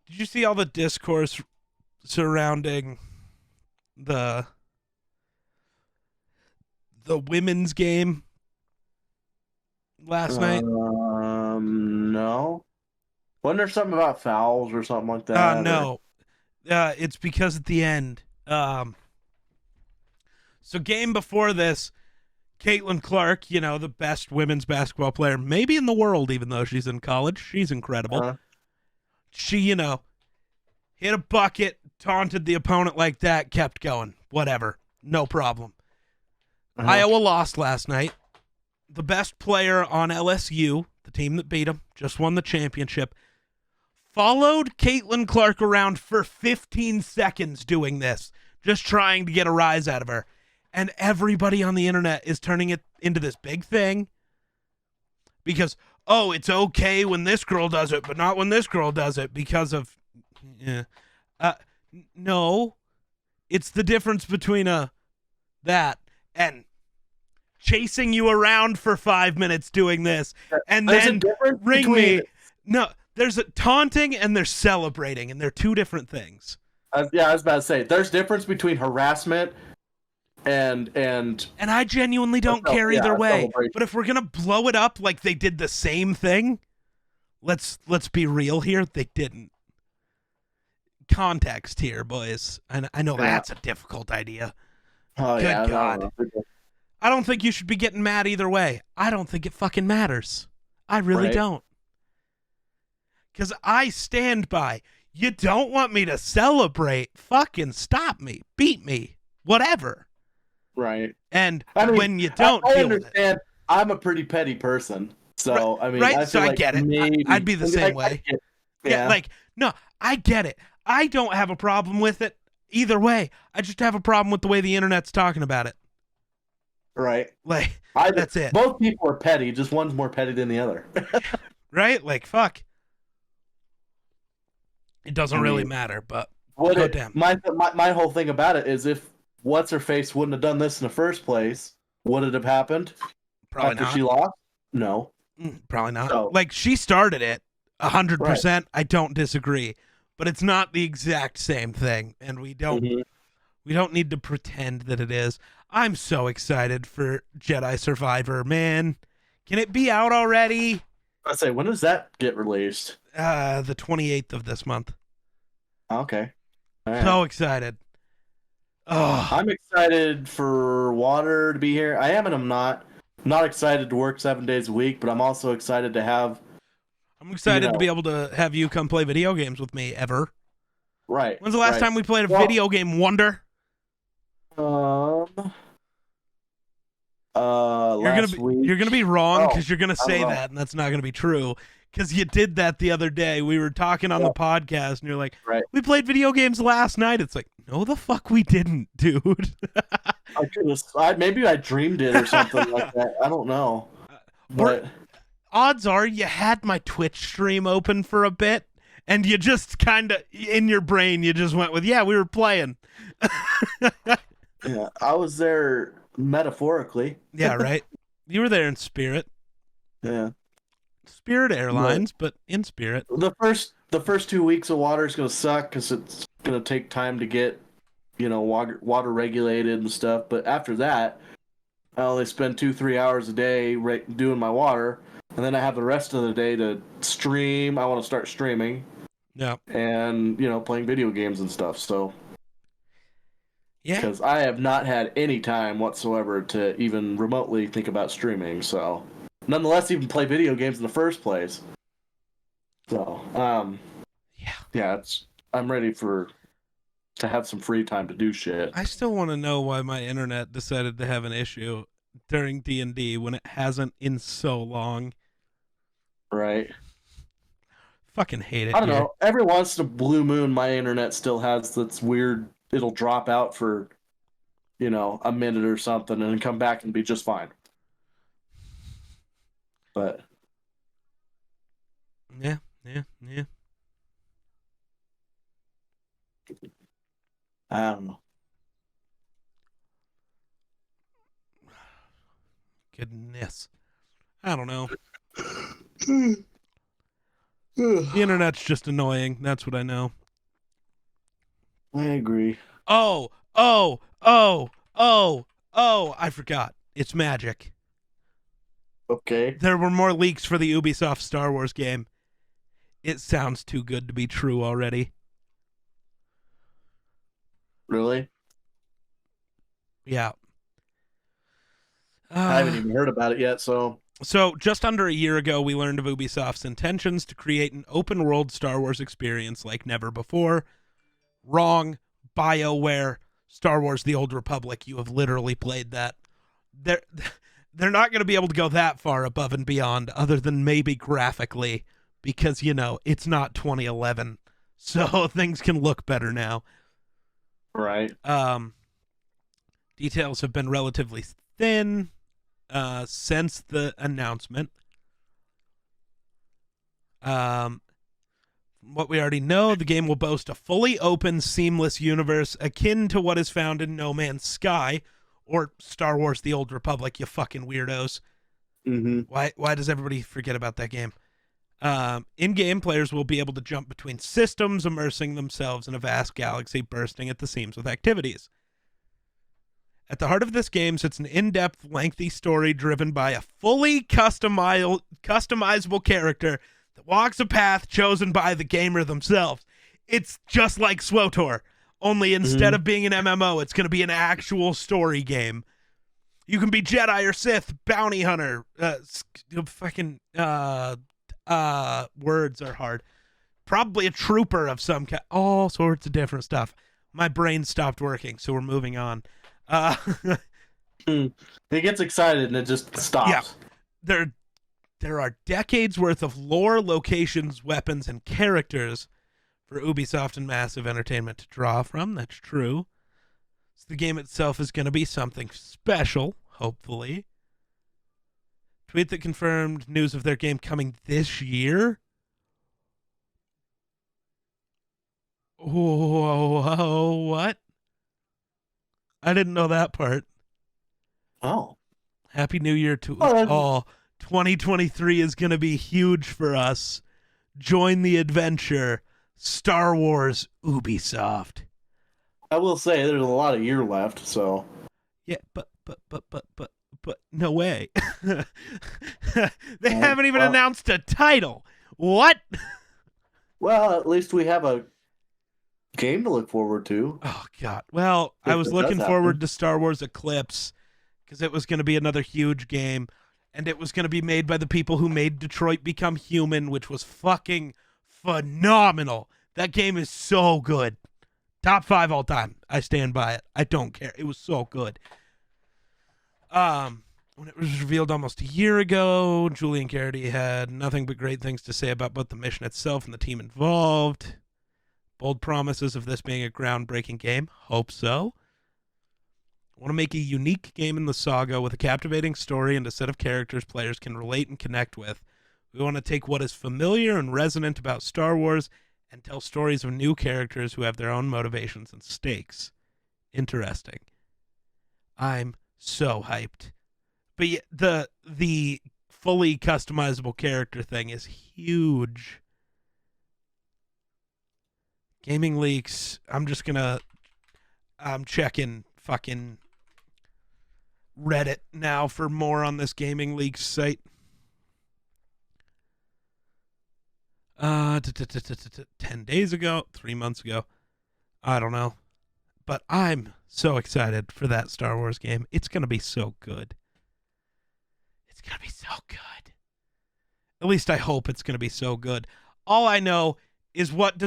you see all the discourse surrounding the women's game last night? No. Wasn't there something about fouls or something like that? No. It's because at the end. So game before this, Caitlin Clark, the best women's basketball player, maybe in the world, even though she's in college. She's incredible. Uh-huh. She, hit a bucket, taunted the opponent like that, kept going. Whatever. No problem. Uh-huh. Iowa lost last night. The best player on LSU, the team that beat them, just won the championship, followed Caitlin Clark around for 15 seconds doing this, just trying to get a rise out of her. And everybody on the internet is turning it into this big thing because, oh, it's okay when this girl does it, but not when this girl does it because of, no, it's the difference between that and chasing you around for 5 minutes doing this and There's then a difference ring between- me. No, there's a taunting and there's celebrating, and they're two different things. I was about to say, there's difference between harassment and And I genuinely don't Oh, care yeah, either way. celebration. But if we're gonna blow it up like they did the same thing, let's be real here. They didn't. Context here, boys. I know Yeah. that's a difficult idea. oh Good yeah, God. I don't think you should be getting mad either way. I don't think it fucking matters. I really Right. don't. Because I stand by. You don't want me to celebrate? Fucking stop me. Beat me. Whatever. Right. And I mean, when you don't I deal with it. understand. I'm a pretty petty person, so I mean, Right, I so feel I like get it. maybe- I'd be the same way. get it. Yeah, no, I get it. I don't have a problem with it either way. I just have a problem with the way the internet's talking about it. right. Like, I, that's it. Both people are petty. Just one's more petty than the other. Right? Like, fuck. It doesn't I really mean, matter, but Would Oh, it, damn. my whole thing about it is if what's her face wouldn't have done this in the first place, would it have happened probably after not. she lost? No. Probably not. So- Like, she started it 100%. I don't disagree, but it's not the exact same thing, and we don't Mhm. we don't need to pretend that it is. I'm so excited for Jedi Survivor, man. Can it be out already? I say, when does that get released? The 28th of this month. Okay. All right. So excited. Oh, I'm excited for Water to be here. I am and I'm not. I'm not excited to work 7 days a week, but I'm also excited to have I'm excited you to know. be able to have you come play video games with me ever. right. When's the last right. time we played a Well- video game, Wonder? Last week. You're gonna be wrong Oh, because you're gonna say know. that, and that's not gonna be true. Because you did that the other day. We were talking on the podcast, and you're like, Right. "We played video games last night." It's like, no, the fuck, we didn't, dude. I could have. Maybe I dreamed it or something like that. I don't know. But Odds are you had my Twitch stream open for a bit, and you just kind of in your brain you just went with, "Yeah, we were playing." yeah, I was there metaphorically. Yeah, right. You were there in spirit. Yeah. Spirit Airlines, but in spirit. The first 2 weeks of water is gonna suck because it's gonna take time to get, water regulated and stuff. But after that, I only spend 2-3 hours a day doing my water, and then I have the rest of the day to stream. I want to start streaming Yeah. and playing video games and stuff. So Yeah. because I have not had any time whatsoever to even remotely think about streaming. So nonetheless even play video games in the first place. So, yeah, I'm ready to have some free time to do shit. I still want to know why my internet decided to have an issue during D&D when it hasn't in so long. Right. Fucking hate it. I don't here. know. Every once in a blue moon, my internet still has this weird. It'll drop out for, a minute or something, and then come back and be just fine. But Yeah. I don't know. Goodness. I don't know. The internet's just annoying. That's what I know. I agree. Oh, I forgot. It's magic. Okay. There were more leaks for the Ubisoft Star Wars game. It sounds too good to be true already. Really? Yeah. I haven't even heard about it yet, so. So, just under a year ago, we learned of Ubisoft's intentions to create an open-world Star Wars experience like never before. Wrong. BioWare, Star Wars The Old Republic, you have literally played that. They're not going to be able to go that far above and beyond, other than maybe graphically, because, it's not 2011, so things can look better now. Right. Details have been relatively thin since the announcement. What we already know, the game will boast a fully open, seamless universe akin to what is found in No Man's Sky or Star Wars The Old Republic, you fucking weirdos. Mm-hmm. Why does everybody forget about that game? In-game, players will be able to jump between systems, immersing themselves in a vast galaxy bursting at the seams with activities. At the heart of this game sits an in-depth, lengthy story driven by a fully customizable character that walks a path chosen by the gamer themselves. It's just like SWTOR, only instead of being an MMO, it's going to be an actual story game. You can be Jedi or Sith, bounty hunter, words are hard. Probably a trooper of some kind. All sorts of different stuff. My brain stopped working, so we're moving on. He gets excited and it just stops. Yeah. There are decades worth of lore, locations, weapons, and characters for Ubisoft and Massive Entertainment to draw from. That's true. So the game itself is going to be something special, hopefully. Tweet that confirmed news of their game coming this year. Whoa, what? I didn't know that part. Oh. Happy New Year to all. 2023 is going to be huge for us. Join the adventure. Star Wars Ubisoft. I will say there's a lot of year left, so. Yeah, but no way. They haven't even announced a title. What? Well, at least we have a game to look forward to. Oh, God. Well, I was looking forward to Star Wars Eclipse because it was going to be another huge game. And it was going to be made by the people who made Detroit Become Human, which was fucking phenomenal. That game is so good. Top 5 all time. I stand by it. I don't care. It was so good. When it was revealed almost a year ago, Julian Garrity had nothing but great things to say about both the mission itself and the team involved. Bold promises of this being a groundbreaking game. Hope so. I want to make a unique game in the saga with a captivating story and a set of characters players can relate and connect with. We want to take what is familiar and resonant about Star Wars and tell stories of new characters who have their own motivations and stakes. Interesting. I'm so hyped. But the fully customizable character thing is huge. Gaming leaks. I'm checking fucking Reddit now for more on this gaming leaks site. 10 days ago, 3 months ago. I don't know. But I'm so excited for that Star Wars game. It's going to be so good. It's going to be so good. At least I hope it's going to be so good. All I know is what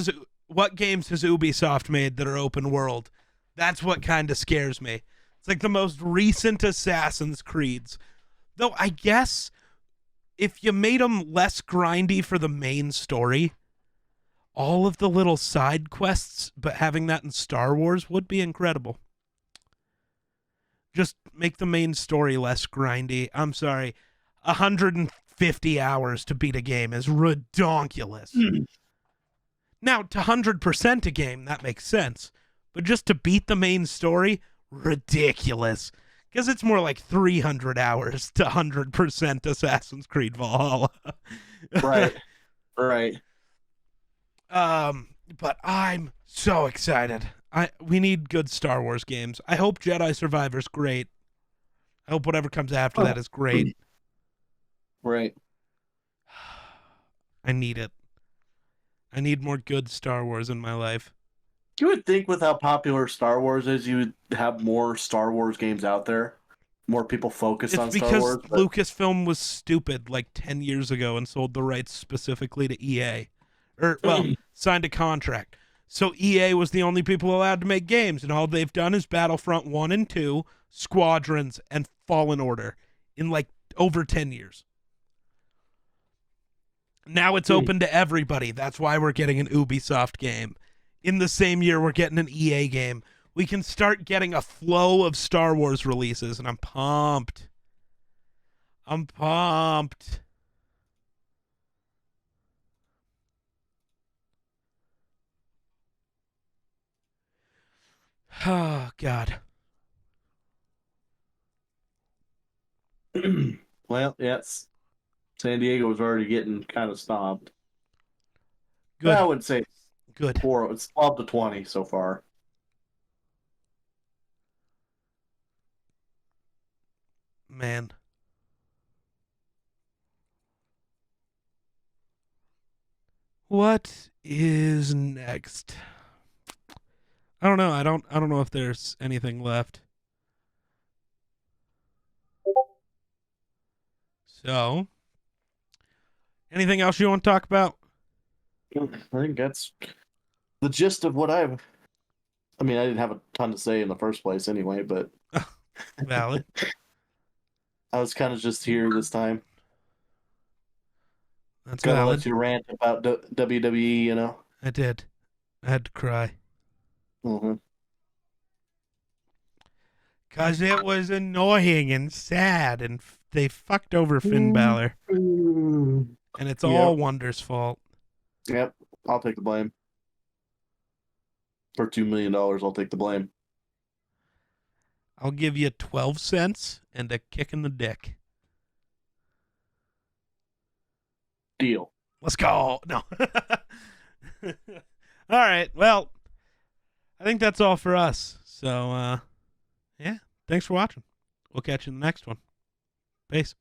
games has Ubisoft made that are open world? That's what kind of scares me. It's like the most recent Assassin's Creeds. Though I guess if you made them less grindy for the main story, all of the little side quests, but having that in Star Wars would be incredible. Just make the main story less grindy. I'm sorry. 150 hours to beat a game is redonkulous. Now, to 100% a game, that makes sense. But just to beat the main story, ridiculous. Because it's more like 300 hours to 100% Assassin's Creed Valhalla. Right. Right. But I'm so excited. We need good Star Wars games. I hope Jedi Survivor's great. I hope whatever comes after that is great. Right. I need it. I need more good Star Wars in my life. You would think with how popular Star Wars is, you would have more Star Wars games out there. More people focused on Star Wars. It's because Lucasfilm was stupid like 10 years ago and sold the rights specifically to EA. Signed a contract. So EA was the only people allowed to make games, and all they've done is Battlefront 1 and 2, Squadrons, and Fallen Order in like over 10 years. Now it's open to everybody. That's why we're getting an Ubisoft game. In the same year, we're getting an EA game. We can start getting a flow of Star Wars releases, and I'm pumped. I'm pumped. Oh, God. Well, yes. San Diego was already getting kind of stopped. Good. I would say Good. it's 12 to 20 so far. Man. What is next? I don't know. I don't know if there's anything left. So, anything else you want to talk about? I think that's the gist of what I mean, I didn't have a ton to say in the first place anyway, but Valid. I was kind of just here this time. That's Gotta valid. let you rant about WWE, you know? I did. I had to cry. Mm-hmm. Because it was annoying and sad, and they fucked over Finn Balor. And it's all Wonder's fault. Yep, I'll take the blame. For $2 million, I'll take the blame. I'll give you 12 cents and a kick in the dick. Deal. Let's go. No. All right. Well, I think that's all for us. So, yeah. Thanks for watching. We'll catch you in the next one. Peace.